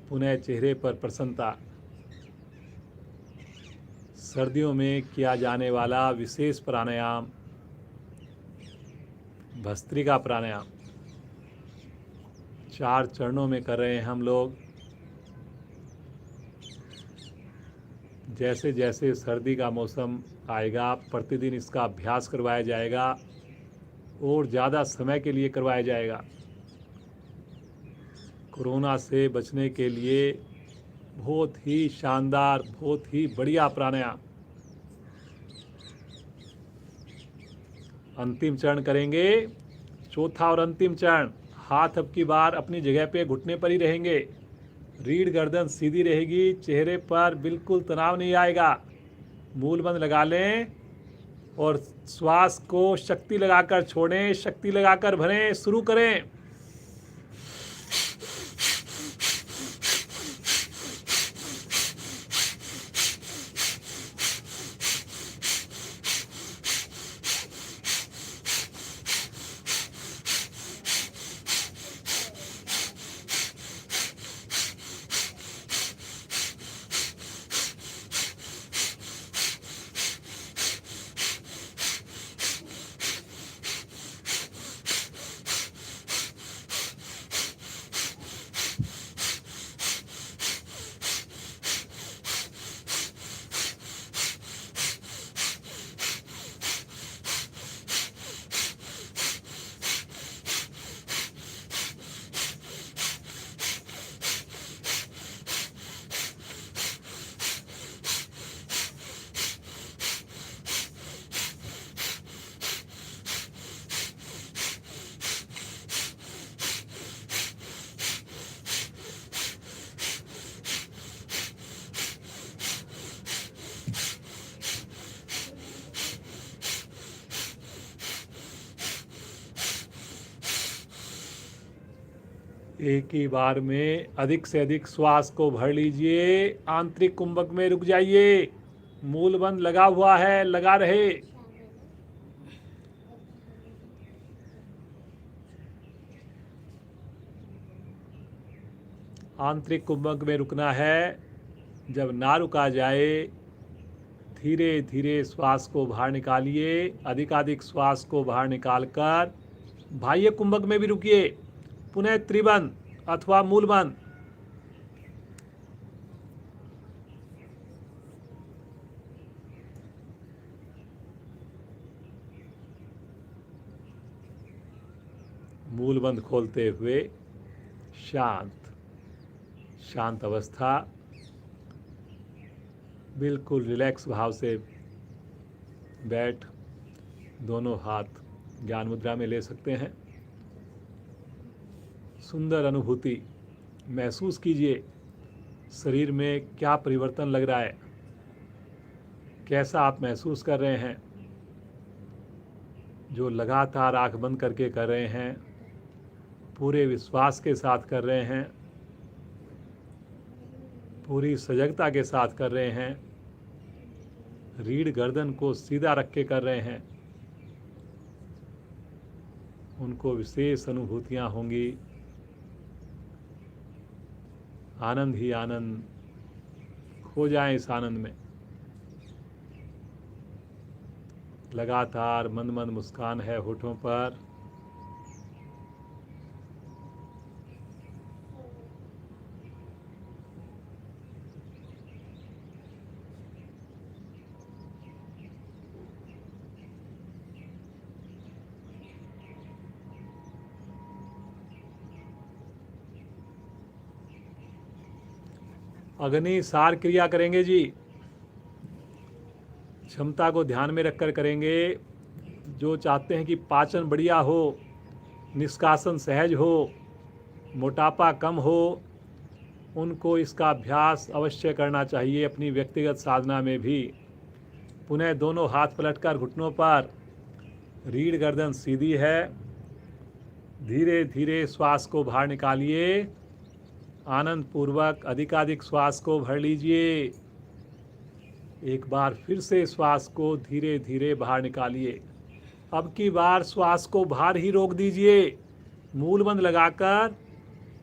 पुनः चेहरे पर प्रसन्नता। सर्दियों में किया जाने वाला विशेष प्राणायाम भस्त्रिका प्राणायाम 4 चरणों में कर रहे हैं हम लोग। जैसे जैसे सर्दी का मौसम आएगा प्रतिदिन इसका अभ्यास करवाया जाएगा और ज़्यादा समय के लिए करवाया जाएगा। कोरोना से बचने के लिए बहुत ही शानदार, बहुत ही बढ़िया प्राणायाम। अंतिम चरण करेंगे, चौथा और अंतिम चरण। हाथ अब की बार अपनी जगह पे घुटने पर ही रहेंगे, रीढ़ गर्दन सीधी रहेगी, चेहरे पर बिल्कुल तनाव नहीं आएगा। मूल बंद लगा लें और श्वास को शक्ति लगाकर छोड़ें, शक्ति लगाकर भरें। शुरू करें। एक ही बार में अधिक से अधिक श्वास को भर लीजिए। आंतरिक कुंभक में रुक जाइए। मूल बंद लगा हुआ है, लगा रहे। आंतरिक कुंभक में रुकना है। जब ना रुका जाए धीरे धीरे श्वास को बाहर निकालिए। अधिकाधिक श्वास को बाहर निकालकर बाह्य कुंभक में भी रुकिए। पुनः त्रिबंध अथवा मूलबंध। मूलबंध खोलते हुए शांत शांत अवस्था, बिल्कुल रिलैक्स भाव से बैठ दोनों हाथ ज्ञान मुद्रा में ले सकते हैं। सुंदर अनुभूति महसूस कीजिए। शरीर में क्या परिवर्तन लग रहा है, कैसा आप महसूस कर रहे हैं। जो लगातार आंख बंद करके कर रहे हैं, पूरे विश्वास के साथ कर रहे हैं, पूरी सजगता के साथ कर रहे हैं, रीढ़ गर्दन को सीधा रख के कर रहे हैं, उनको विशेष अनुभूतियाँ होंगी। आनंद ही आनंद, खो जाएं इस आनंद में। लगातार मंद मंद मुस्कान है होठों पर। अग्नि सार क्रिया करेंगे जी। क्षमता को ध्यान में रखकर करेंगे। जो चाहते हैं कि पाचन बढ़िया हो, निष्कासन सहज हो, मोटापा कम हो, उनको इसका अभ्यास अवश्य करना चाहिए अपनी व्यक्तिगत साधना में भी। पुनः दोनों हाथ पलटकर घुटनों पर, रीढ़ गर्दन सीधी है। धीरे धीरे श्वास को बाहर निकालिए। आनंद पूर्वक अधिकाधिक श्वास को भर लीजिए। एक बार फिर से श्वास को धीरे धीरे बाहर निकालिए। अब की बार श्वास को बाहर ही रोक दीजिए। मूल बंद लगाकर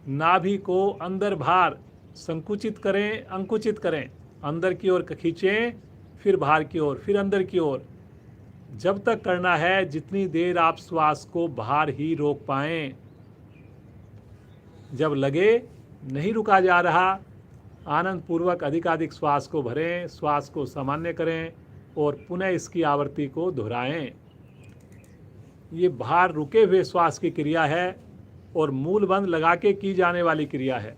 नाभि को अंदर बाहर संकुचित करें, अंकुचित करें। अंदर की ओर खींचें, फिर बाहर की ओर, फिर अंदर की ओर। जब तक करना है जितनी देर आप श्वास को बाहर ही रोक पाएं। जब लगे नहीं रुका जा रहा, आनंद पूर्वक अधिकाधिक श्वास को भरें, श्वास को सामान्य करें और पुनः इसकी आवृत्ति को दोहराएं। ये बाहर रुके हुए श्वास की क्रिया है और मूल बंद लगा के की जाने वाली क्रिया है।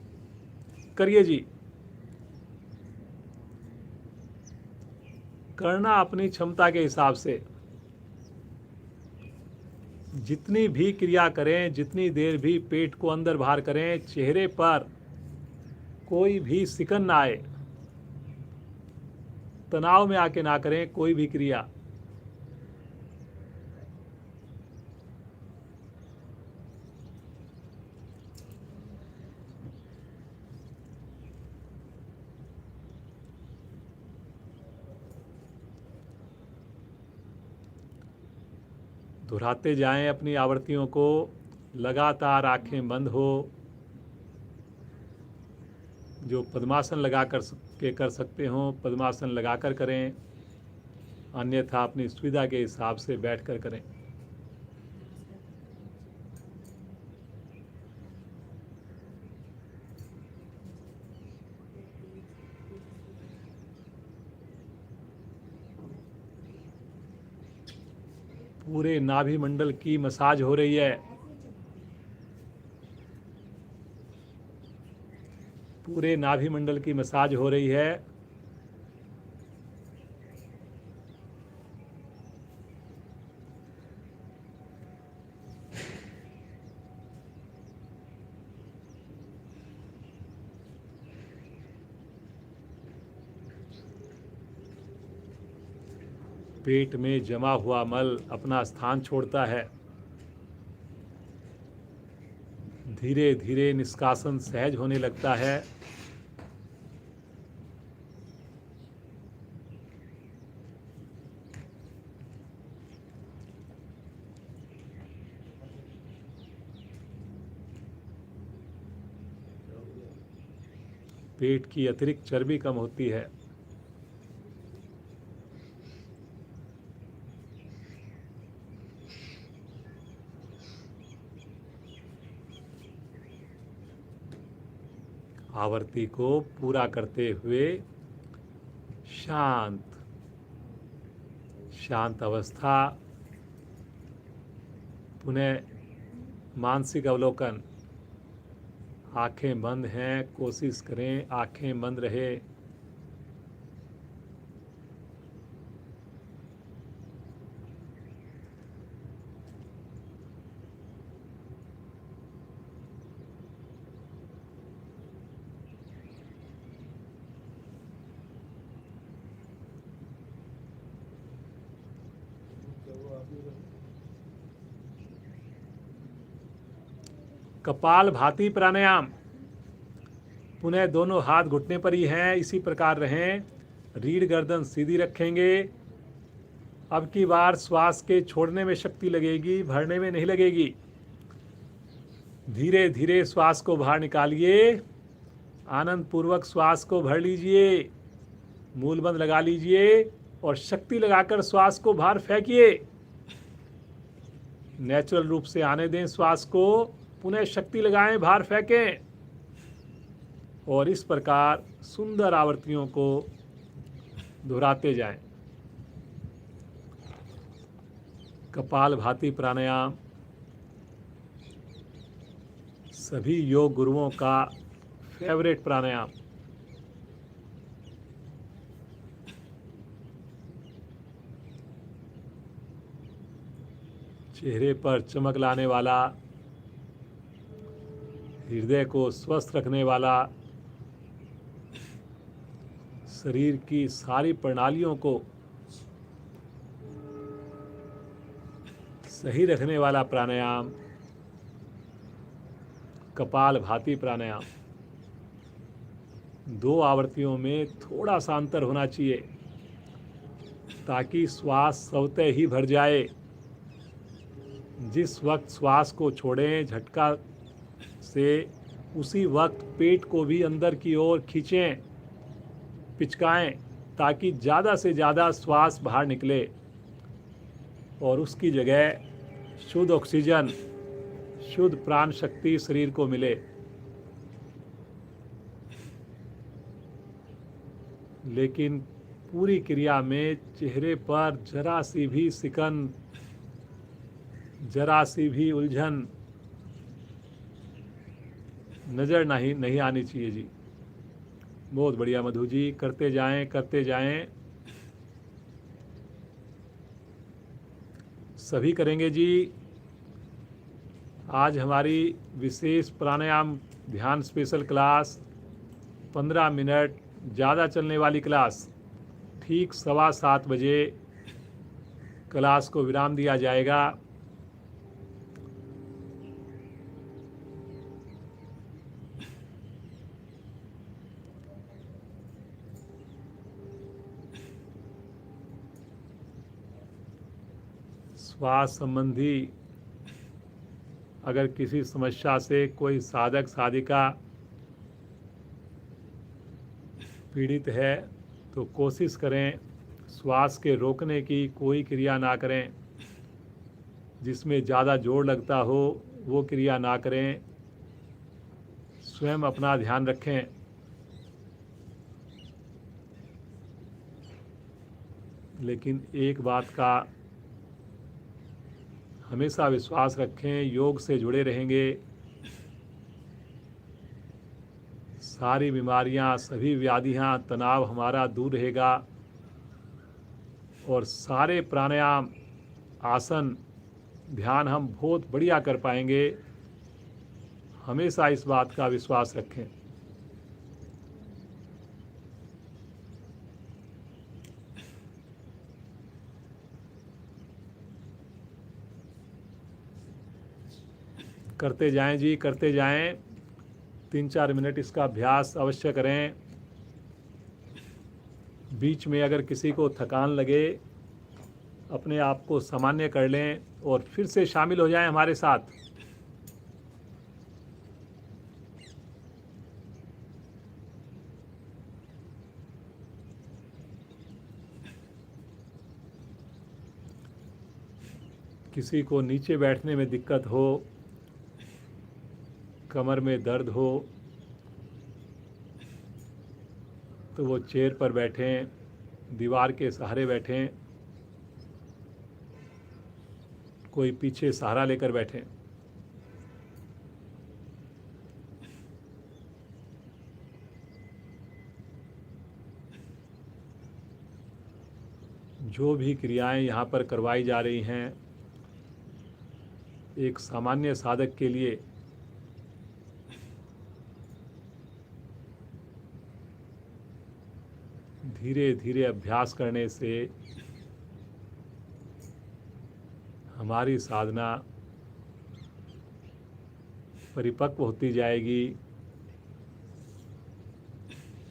करिए जी। करना अपनी क्षमता के हिसाब से। जितनी भी क्रिया करें, जितनी देर भी पेट को अंदर बाहर करें, चेहरे पर कोई भी सिकन ना आए, तनाव में आके ना करें कोई भी क्रिया। दोहराते जाएं अपनी आवृत्तियों को। लगातार आंखें बंद हो। जो पद्मासन लगा कर सकते हो पद्मासन लगाकर करें, अन्यथा अपनी सुविधा के हिसाब से बैठकर करें। पूरे नाभि मंडल की मसाज हो रही है। पूरे नाभि मंडल की मसाज हो रही है। पेट में जमा हुआ मल अपना स्थान छोड़ता है। धीरे धीरे निष्कासन सहज होने लगता है। पेट की अतिरिक्त चर्बी कम होती है। आवृत्ति को पूरा करते हुए शांत अवस्था। पुनः मानसिक अवलोकन। आंखें बंद हैं, कोशिश करें आंखें बंद रहे। कपाल भाती प्राणायाम। पुनः दोनों हाथ घुटने पर ही हैं, इसी प्रकार रहें। रीढ़ गर्दन सीधी रखेंगे। अब की बार श्वास के छोड़ने में शक्ति लगेगी, भरने में नहीं लगेगी। धीरे धीरे श्वास को बाहर निकालिए। आनंद पूर्वक श्वास को भर लीजिए। मूल बंद लगा लीजिए और शक्ति लगाकर श्वास को बाहर फेंकिए। नेचुरल रूप से आने दें श्वास को। पुनः शक्ति लगाएं, बाहर फेंकें। और इस प्रकार सुंदर आवृत्तियों को दोहराते जाएं। कपाल भाती प्राणायाम सभी योग गुरुओं का फेवरेट प्राणायाम। चेहरे पर चमक लाने वाला, हृदय को स्वस्थ रखने वाला, शरीर की सारी प्रणालियों को सही रखने वाला प्राणायाम कपाल भाती प्राणायाम। 2 आवृत्तियों में थोड़ा सा अंतर होना चाहिए ताकि श्वास स्वतः ही भर जाए। जिस वक्त श्वास को छोड़ें झटका से, उसी वक्त पेट को भी अंदर की ओर खींचें, पिचकाएं, ताकि ज़्यादा से ज़्यादा श्वास बाहर निकले और उसकी जगह शुद्ध ऑक्सीजन, शुद्ध प्राण शक्ति शरीर को मिले। लेकिन पूरी क्रिया में चेहरे पर जरा सी भी सिकन, जरा सी भी उलझन नज़र नहीं आनी चाहिए जी। बहुत बढ़िया मधु जी, करते जाएं करते जाएं। सभी करेंगे जी। आज हमारी विशेष प्राणायाम ध्यान स्पेशल क्लास 15 मिनट ज़्यादा चलने वाली क्लास, ठीक 7:15 बजे क्लास को विराम दिया जाएगा। श्वास संबंधी अगर किसी समस्या से कोई साधक साधिका पीड़ित है तो कोशिश करें श्वास के रोकने की कोई क्रिया ना करें। जिसमें ज़्यादा जोर लगता हो वो क्रिया ना करें। स्वयं अपना ध्यान रखें। लेकिन एक बात का हमेशा विश्वास रखें, योग से जुड़े रहेंगे, सारी बीमारियां, सभी व्याधियां, तनाव हमारा दूर रहेगा और सारे प्राणायाम, आसन, ध्यान हम बहुत बढ़िया कर पाएंगे। हमेशा इस बात का विश्वास रखें। करते जाएं जी, करते जाएं। 3-4 मिनट इसका अभ्यास अवश्य करें। बीच में अगर किसी को थकान लगे, अपने आप को सामान्य कर लें और फिर से शामिल हो जाएं हमारे साथ। किसी को नीचे बैठने में दिक्कत हो, कमर में दर्द हो, तो वो चेयर पर बैठें, दीवार के सहारे बैठें, कोई पीछे सहारा लेकर बैठें। जो भी क्रियाएं यहाँ पर करवाई जा रही हैं, एक सामान्य साधक के लिए धीरे धीरे अभ्यास करने से हमारी साधना परिपक्व होती जाएगी।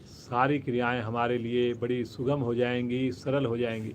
सारी क्रियाएं हमारे लिए बड़ी सुगम हो जाएंगी, सरल हो जाएंगी।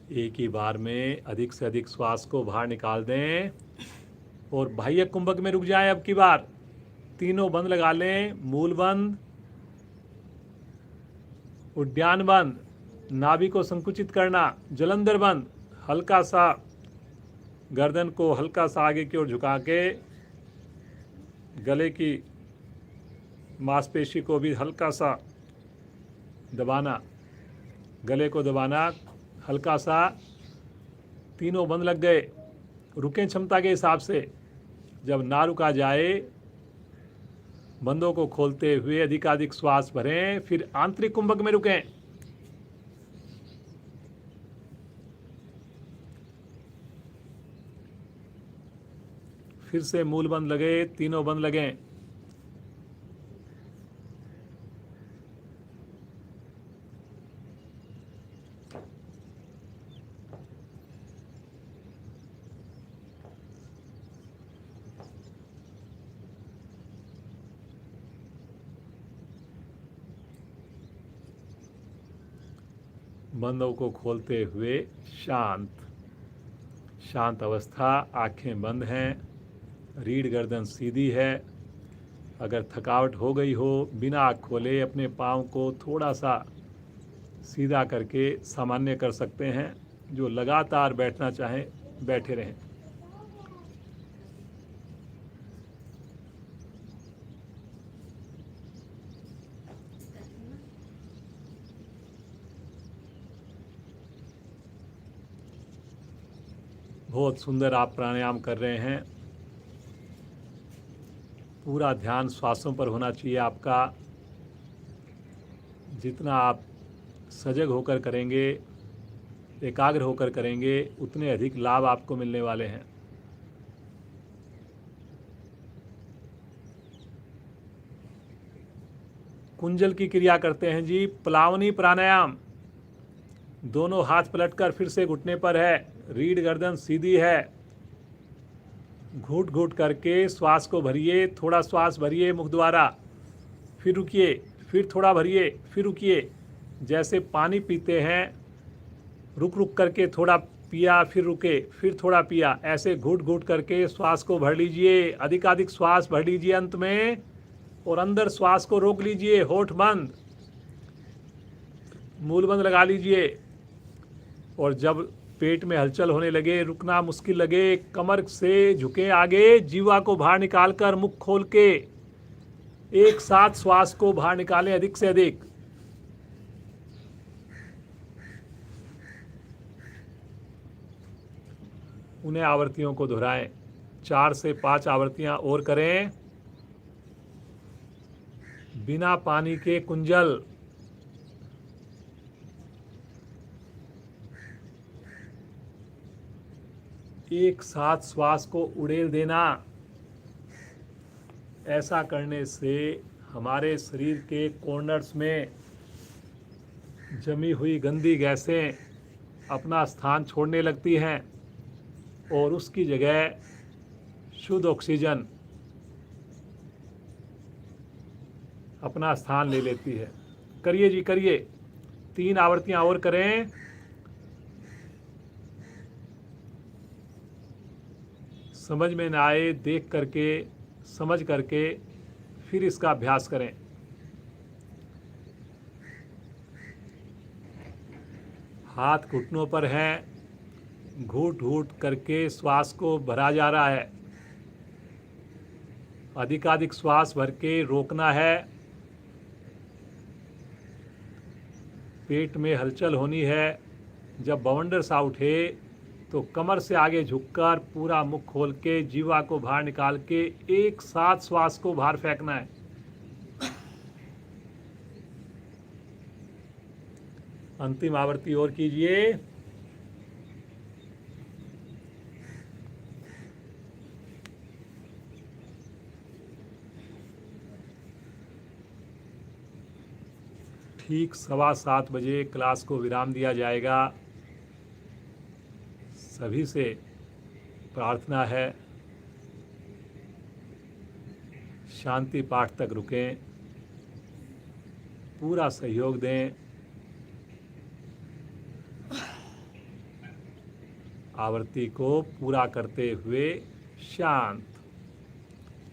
एक ही बार में अधिक से अधिक श्वास को बाहर निकाल दें और बाह्य कुंभक में रुक जाएं। अब की बार तीनों बंद लगा लें, मूल बंद, उद्यान बंद, नाभि को संकुचित करना, जलंधर बंद, हल्का सा गर्दन को हल्का सा आगे की ओर झुका के गले की मांसपेशी को भी हल्का सा दबाना, गले को दबाना हल्का सा। तीनों बंद लग गए, रुकें क्षमता के हिसाब से। जब ना रुका जाए बंदों को खोलते हुए अधिकाधिक श्वास भरें, फिर आंतरिक कुंभक में रुकें। फिर से मूल बंद लगे, तीनों बंद लगें। बंदों को खोलते हुए शांत शांत अवस्था, आंखें बंद हैं, रीढ़ गर्दन सीधी है। अगर थकावट हो गई हो, बिना आँख खोले अपने पाँव को थोड़ा सा सीधा करके सामान्य कर सकते हैं। जो लगातार बैठना चाहें बैठे रहें। बहुत सुंदर आप प्राणायाम कर रहे हैं। पूरा ध्यान श्वासों पर होना चाहिए आपका। जितना आप सजग होकर करेंगे, एकाग्र होकर करेंगे, उतने अधिक लाभ आपको मिलने वाले हैं। कुंजल की क्रिया करते हैं जी, प्लावनी प्राणायाम। दोनों हाथ पलटकर फिर से घुटने पर है, रीढ़ गर्दन सीधी है। घूट घूट करके श्वास को भरिए, थोड़ा श्वास भरिए मुख द्वारा, फिर रुकिए, फिर थोड़ा भरिए, फिर रुकिए। जैसे पानी पीते हैं, रुक रुक करके थोड़ा पिया, फिर रुके, फिर थोड़ा पिया, ऐसे घूट घूट करके श्वास को भर लीजिए। अधिकाधिक श्वास भर लीजिए अंत में, और अंदर श्वास को रोक लीजिए, होठ बंद, मूल बंद लगा लीजिए। और जब पेट में हलचल होने लगे, रुकना मुश्किल लगे, कमर से झुके आगे, जीवा को बाहर निकालकर मुख खोल के एक साथ श्वास को बाहर निकालें, अधिक से अधिक। उन्हें आवृत्तियों को दोहराएं, 4 से 5 आवृत्तियां और करें। बिना पानी के कुंजल। एक साथ श्वास को उड़ेल देना। ऐसा करने से हमारे शरीर के कॉर्नर्स में जमी हुई गंदी गैसें अपना स्थान छोड़ने लगती हैं और उसकी जगह शुद्ध ऑक्सीजन अपना स्थान ले लेती है। करिए जी, करिए। 3 आवृत्तियां और करें। समझ में ना आए, देख करके, समझ करके फिर इसका अभ्यास करें। हाथ घुटनों पर हैं, घूट घूट करके श्वास को भरा जा रहा है। अधिकाधिक श्वास भर के रोकना है। पेट में हलचल होनी है। जब बवंडर सा उठे तो कमर से आगे झुककर पूरा मुख खोल के जीवा को बाहर निकाल के एक साथ श्वास को बाहर फेंकना है। अंतिम आवृत्ति और कीजिए। ठीक 7:15 बजे क्लास को विराम दिया जाएगा। सभी से प्रार्थना है, शांति पाठ तक रुकें, पूरा सहयोग दें। आवृत्ति को पूरा करते हुए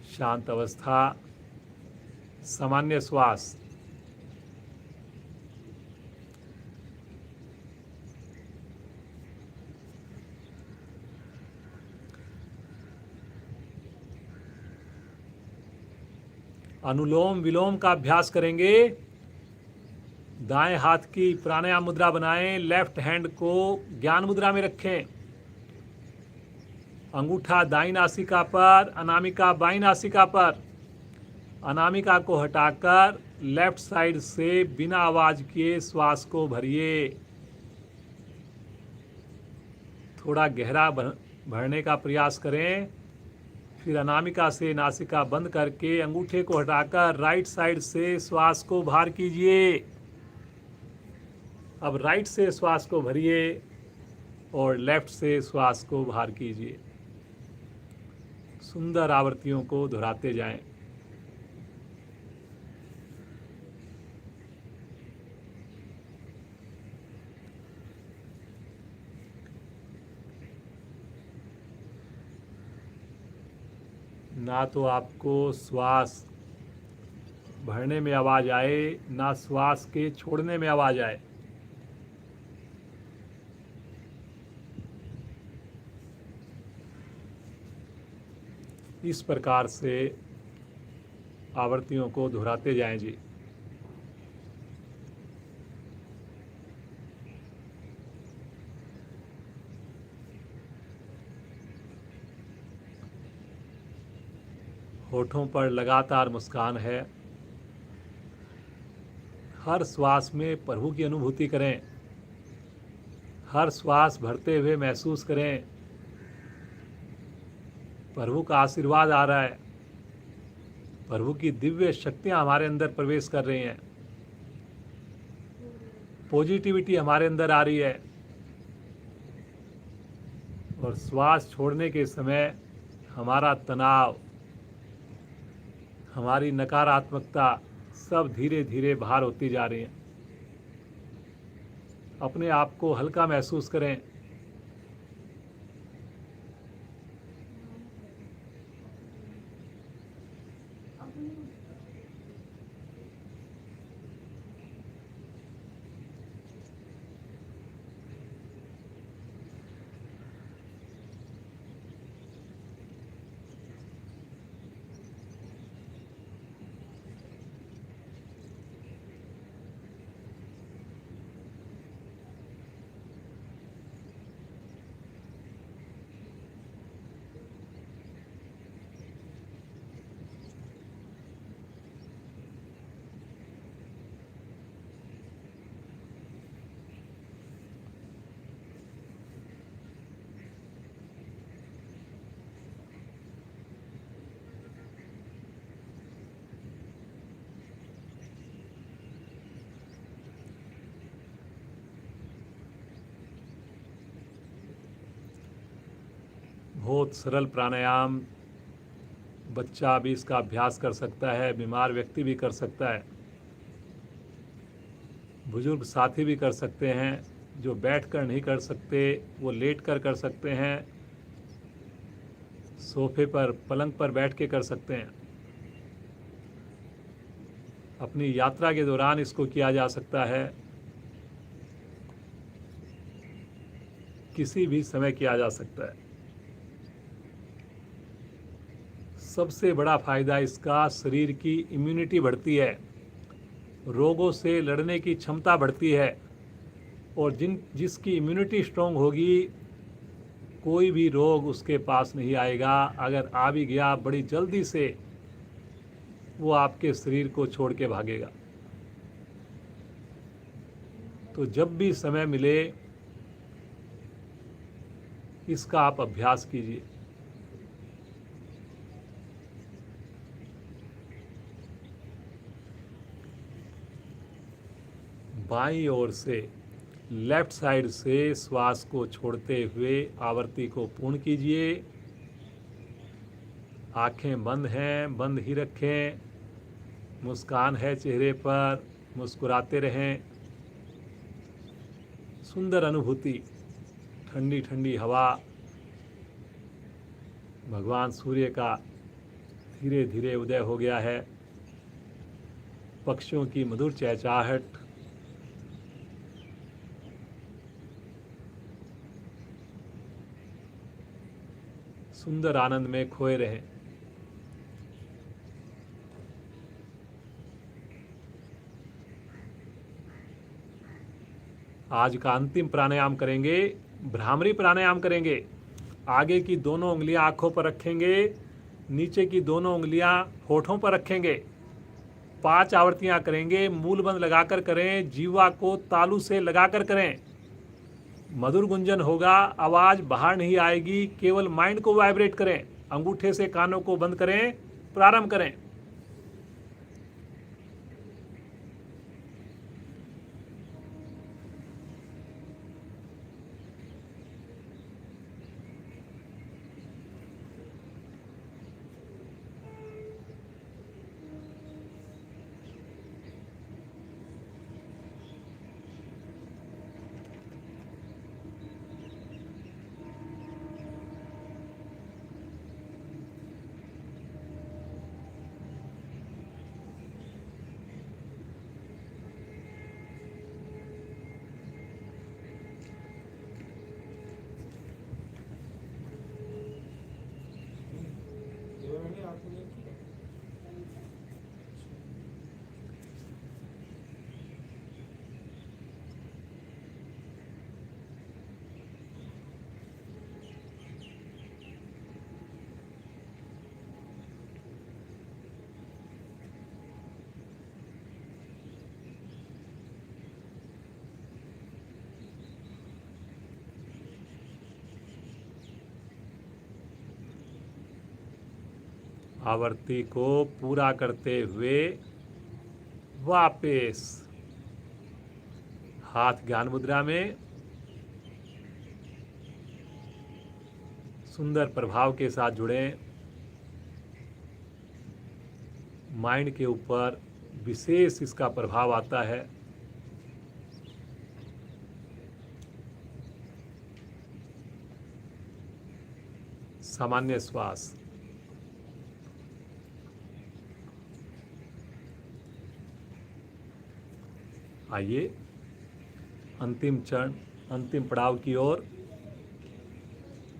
शांत अवस्था, सामान्य श्वास। अनुलोम विलोम का अभ्यास करेंगे। दाएं हाथ की प्राणायाम मुद्रा बनाएं, लेफ्ट हैंड को ज्ञान मुद्रा में रखें। अंगूठा दाईं नासिका पर, अनामिका बाईं नासिका पर। अनामिका को हटाकर लेफ्ट साइड से बिना आवाज किए श्वास को भरिए। थोड़ा गहरा भरने का प्रयास करें। फिर अनामिका से नासिका बंद करके अंगूठे को हटाकर राइट साइड से श्वास को बाहर कीजिए। अब राइट से श्वास को भरिए और लेफ्ट से श्वास को बाहर कीजिए। सुंदर आवृत्तियों को दोहराते जाएं। ना तो आपको श्वास भरने में आवाज आए, ना श्वास के छोड़ने में आवाज आए। इस प्रकार से आवृत्तियों को दोहराते जाएं जी। होठों पर लगातार मुस्कान है। हर श्वास में प्रभु की अनुभूति करें। हर श्वास भरते हुए महसूस करें प्रभु का आशीर्वाद आ रहा है। प्रभु की दिव्य शक्तियां हमारे अंदर प्रवेश कर रही हैं। पॉजिटिविटी हमारे अंदर आ रही है। और श्वास छोड़ने के समय हमारा तनाव, हमारी नकारात्मकता सब धीरे धीरे बाहर होती जा रही है। अपने आप को हल्का महसूस करें। बहुत सरल प्राणायाम, बच्चा भी इसका अभ्यास कर सकता है, बीमार व्यक्ति भी कर सकता है, बुजुर्ग साथी भी कर सकते हैं। जो बैठकर नहीं कर सकते वो लेटकर कर सकते हैं, सोफे पर पलंग पर बैठ के कर सकते हैं। अपनी यात्रा के दौरान इसको किया जा सकता है, किसी भी समय किया जा सकता है। सबसे बड़ा फायदा इसका शरीर की इम्यूनिटी बढ़ती है, रोगों से लड़ने की क्षमता बढ़ती है। और जिसकी इम्यूनिटी स्ट्रांग होगी कोई भी रोग उसके पास नहीं आएगा। अगर आ भी गया बड़ी जल्दी से वो आपके शरीर को छोड़ के भागेगा। तो जब भी समय मिले इसका आप अभ्यास कीजिए। बाईं ओर से लेफ्ट साइड से श्वास को छोड़ते हुए आवृत्ति को पूर्ण कीजिए। आंखें बंद हैं, बंद ही रखें। मुस्कान है चेहरे पर, मुस्कुराते रहें। सुंदर अनुभूति, ठंडी ठंडी हवा, भगवान सूर्य का धीरे धीरे उदय हो गया है, पक्षियों की मधुर चहचहाहट, सुंदर आनंद में खोए रहें। आज का अंतिम प्राणायाम करेंगे, भ्रामरी प्राणायाम करेंगे। आगे की दोनों उंगलियां आंखों पर रखेंगे, नीचे की दोनों उंगलियां होठों पर रखेंगे। 5 आवृत्तियां करेंगे, मूल बंद लगाकर करें, जीवा को तालू से लगाकर करें। मधुर गुंजन होगा, आवाज बाहर नहीं आएगी, केवल माइंड को वाइब्रेट करें। अंगूठे से कानों को बंद करें, प्रारंभ करें। आवर्ती को पूरा करते हुए वापस हाथ ज्ञान मुद्रा में सुंदर प्रभाव के साथ जुड़ें। माइंड के ऊपर विशेष इसका प्रभाव आता है। सामान्य श्वास। आइए अंतिम चरण, अंतिम पड़ाव की ओर।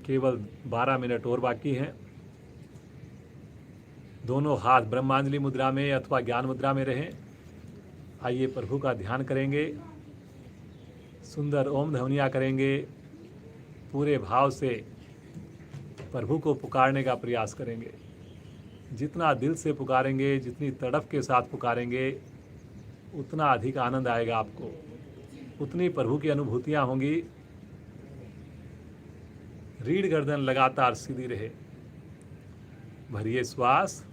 केवल 12 मिनट और बाकी हैं। दोनों हाथ ब्रह्मांजलि मुद्रा में अथवा ज्ञान मुद्रा में रहें। आइए प्रभु का ध्यान करेंगे, सुंदर ओम ध्वनियाँ करेंगे, पूरे भाव से प्रभु को पुकारने का प्रयास करेंगे। जितना दिल से पुकारेंगे, जितनी तड़प के साथ पुकारेंगे, उतना अधिक आनंद आएगा आपको, उतनी प्रभु की अनुभूतियाँ होंगी। रीढ़ गर्दन लगातार सीधी रहे। भरिए श्वास।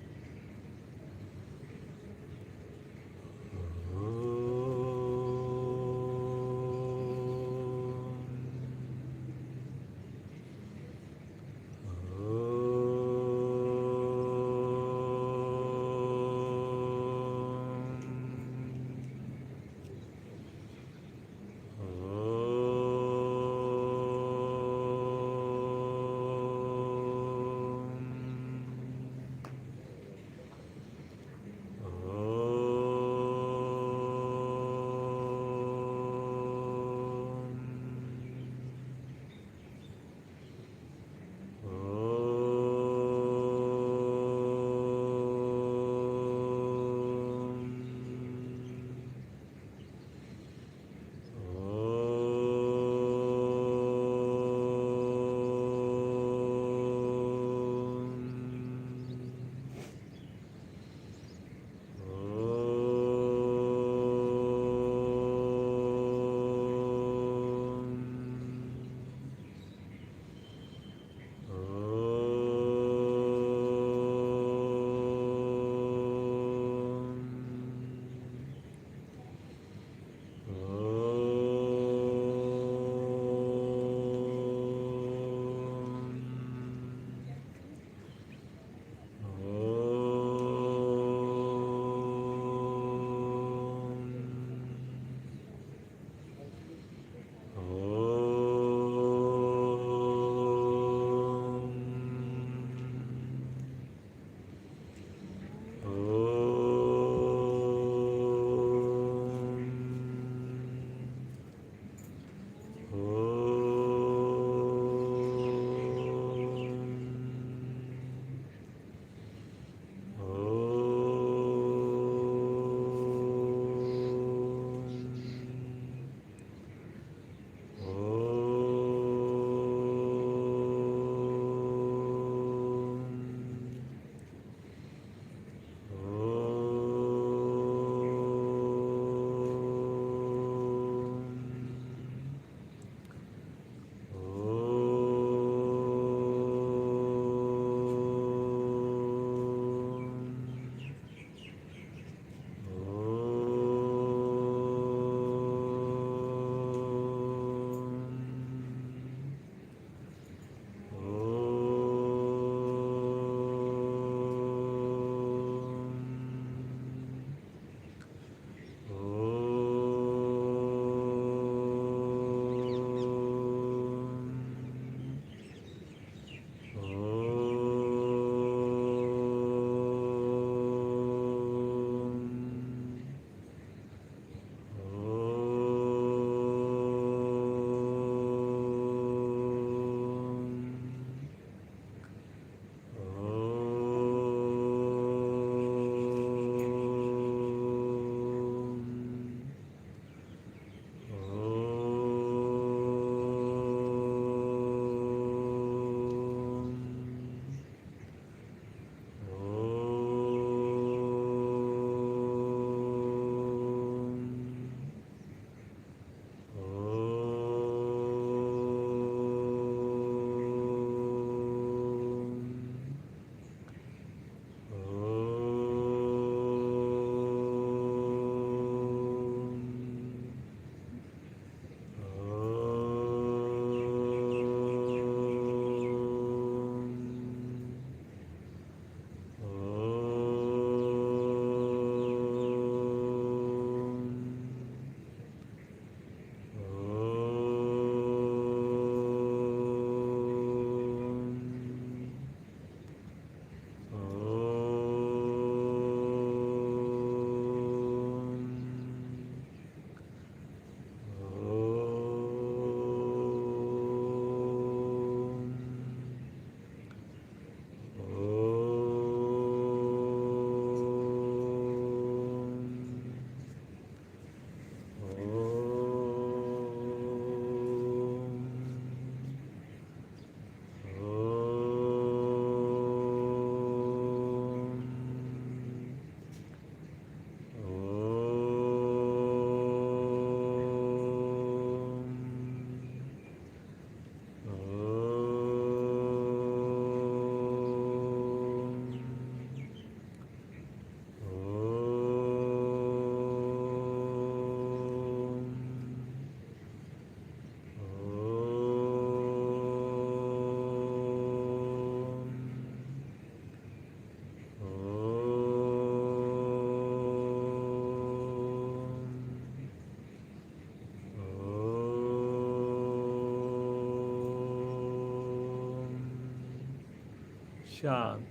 शांत।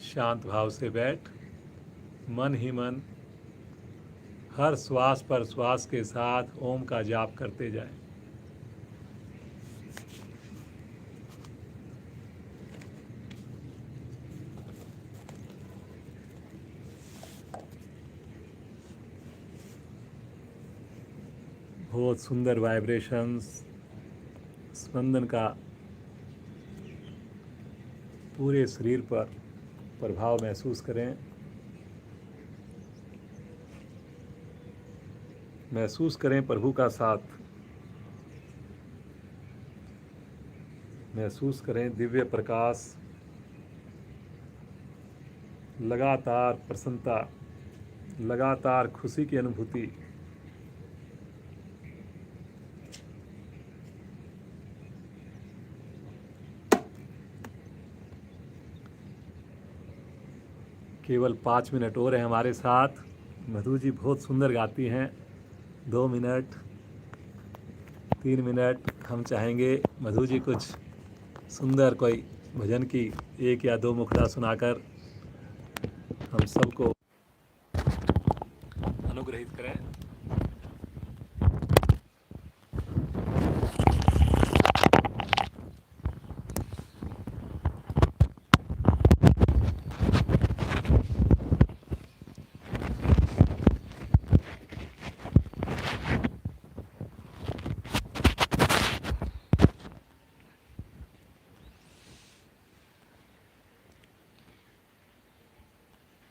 शांत भाव से बैठ, मन ही मन हर श्वास पर श्वास के साथ ओम का जाप करते जाए। बहुत सुंदर वाइब्रेशंस, स्पंदन का पूरे शरीर पर प्रभाव महसूस करें। महसूस करें प्रभु का साथ। महसूस करें दिव्य प्रकाश, लगातार प्रसन्नता, लगातार खुशी की अनुभूति। केवल 5 मिनट और हैं हमारे साथ। मधु जी बहुत सुंदर गाती हैं। 2 मिनट, 3 मिनट हम चाहेंगे मधु जी कुछ सुंदर कोई भजन की 1 या 2 मुखड़ा सुनाकर हम सबको अनुग्रहित करें।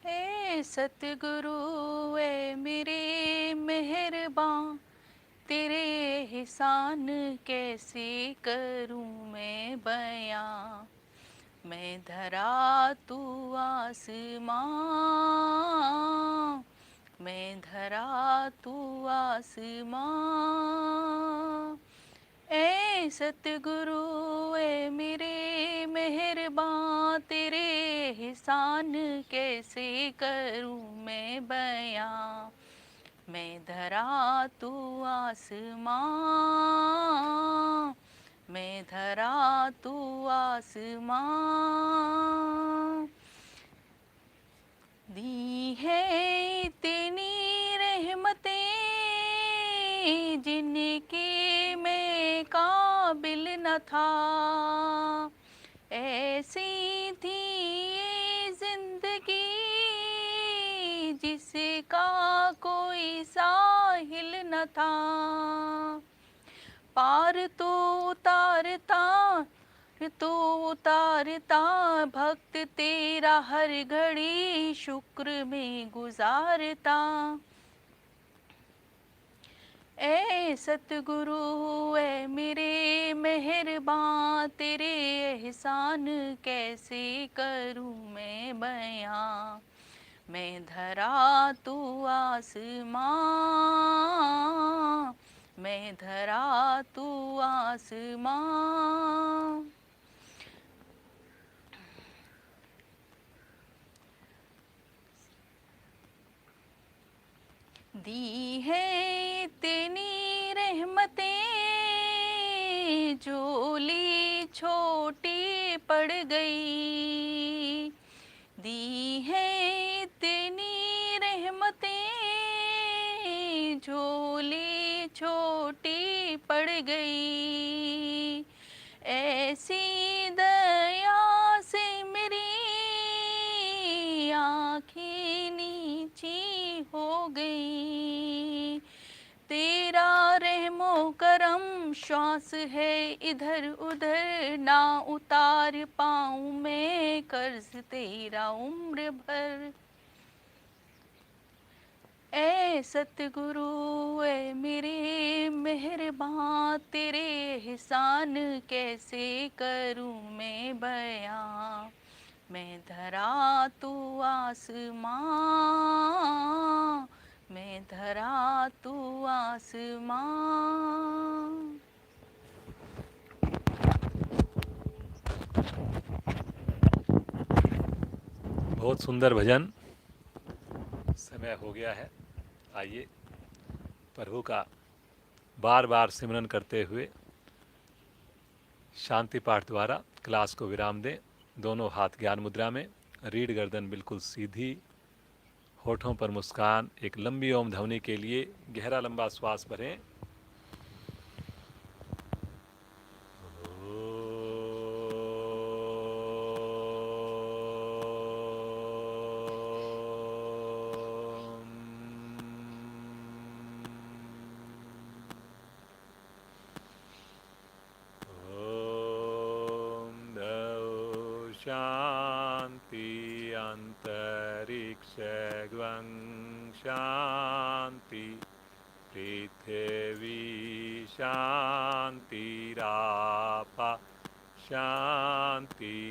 हे सतगुरु ए मेरे मेहरबान, तेरे एहसान कैसे करूं मैं बयां। मैं धरा तू आसमां, मैं धरा तू आसमां। ए सतगुरु ए मेरे मेहरबान, तेरे एहसान कैसे करूं मैं बयां। मैं धरा तू आसमां, मैं धरा तू आसमां। दी है इतनी रहमतें जिनके मैं काबिल न था। ऐसी थी ये जिंदगी जिसका कोई साहिल न था। पार तो उतारता भक्त तेरा हर घड़ी शुक्र में गुजारता। ए सतगुरु ए मेरे मेहरबान, तेरे एहसान कैसे करूं मैं बयां। मैं धरा तू आसमां, मैं धरा तू आसमां। दी है इतनी रहमतें, झोली छोटी पड़ गई। दी है इतनी रहमतें, झोली छोटी पड़ गई। ऐसी दया से मेरी आँखें नीची हो गई। तेरा रहमो करम श्वास है इधर उधर, ना उतार पाऊँ मैं कर्ज तेरा उम्र भर। ए सतगुरु ए मेरे मेहरबान, तेरे एहसान कैसे करूं मैं बयां। मैं धरा तू आसमां, मैं धरा तू आसमां। बहुत सुंदर भजन। समय हो गया है, आइए प्रभु का बार बार सिमरन करते हुए शांति पाठ द्वारा क्लास को विराम दें। दोनों हाथ ज्ञान मुद्रा में, रीढ़ गर्दन बिल्कुल सीधी, होठों पर मुस्कान। एक लंबी ओम ध्वनि के लिए गहरा लंबा श्वास भरें। शांति अंतरिक्ष ग्वं शांति पृथिवी शांतिरापा शांतिरोषधया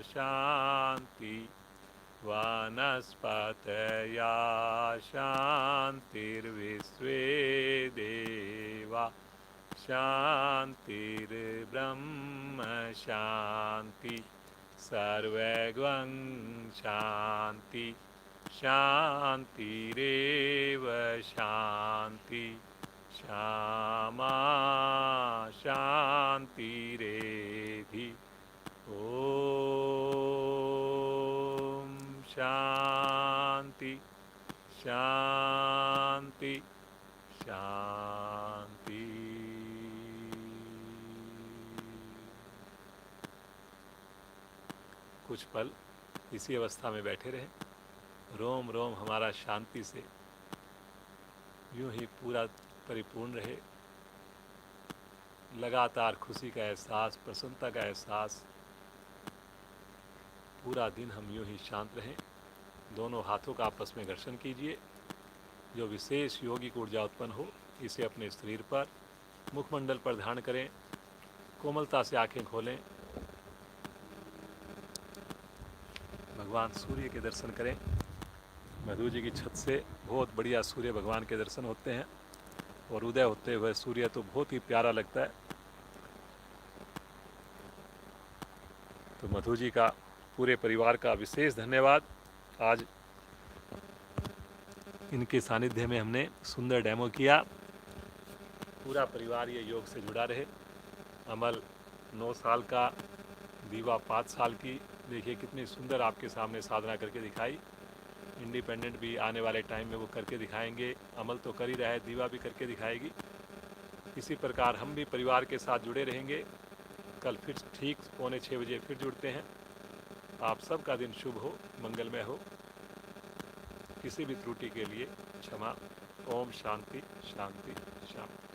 शांति वनस्पतया शांतिर्विश्वे देवा शांतिर्ब्रह्म शांति सर्वगं शांति शांतिरेव शांति श्यामा शांतिरेधि। ओम शांति शांति शांति। कुछ पल इसी अवस्था में बैठे रहें। रोम रोम हमारा शांति से यूं ही पूरा परिपूर्ण रहे। लगातार खुशी का एहसास, प्रसन्नता का एहसास। पूरा दिन हम यूं ही शांत रहें। दोनों हाथों का आपस में घर्षण कीजिए। जो विशेष योगिक ऊर्जा उत्पन्न हो इसे अपने शरीर पर, मुखमंडल पर धारण करें। कोमलता से आंखें खोलें। भगवान सूर्य के दर्शन करें। मधु जी की छत से बहुत बढ़िया सूर्य भगवान के दर्शन होते हैं और उदय होते हुए सूर्य तो बहुत ही प्यारा लगता है। तो मधु जी का, पूरे परिवार का विशेष धन्यवाद। आज इनके सानिध्य में हमने सुंदर डेमो किया। पूरा परिवार ये योग से जुड़ा रहे। अमल 9 साल का, दीवा 5 साल की। देखिए कितनी सुंदर आपके सामने साधना करके दिखाई। इंडिपेंडेंट भी आने वाले टाइम में वो करके दिखाएंगे। अमल तो कर ही रहा है, दीवा भी करके दिखाएगी। इसी प्रकार हम भी परिवार के साथ जुड़े रहेंगे। कल फिर ठीक 5:45 बजे फिर जुड़ते हैं। आप सबका दिन शुभ हो, मंगलमय हो। किसी भी त्रुटि के लिए क्षमा। ओम शांति शांति शांति।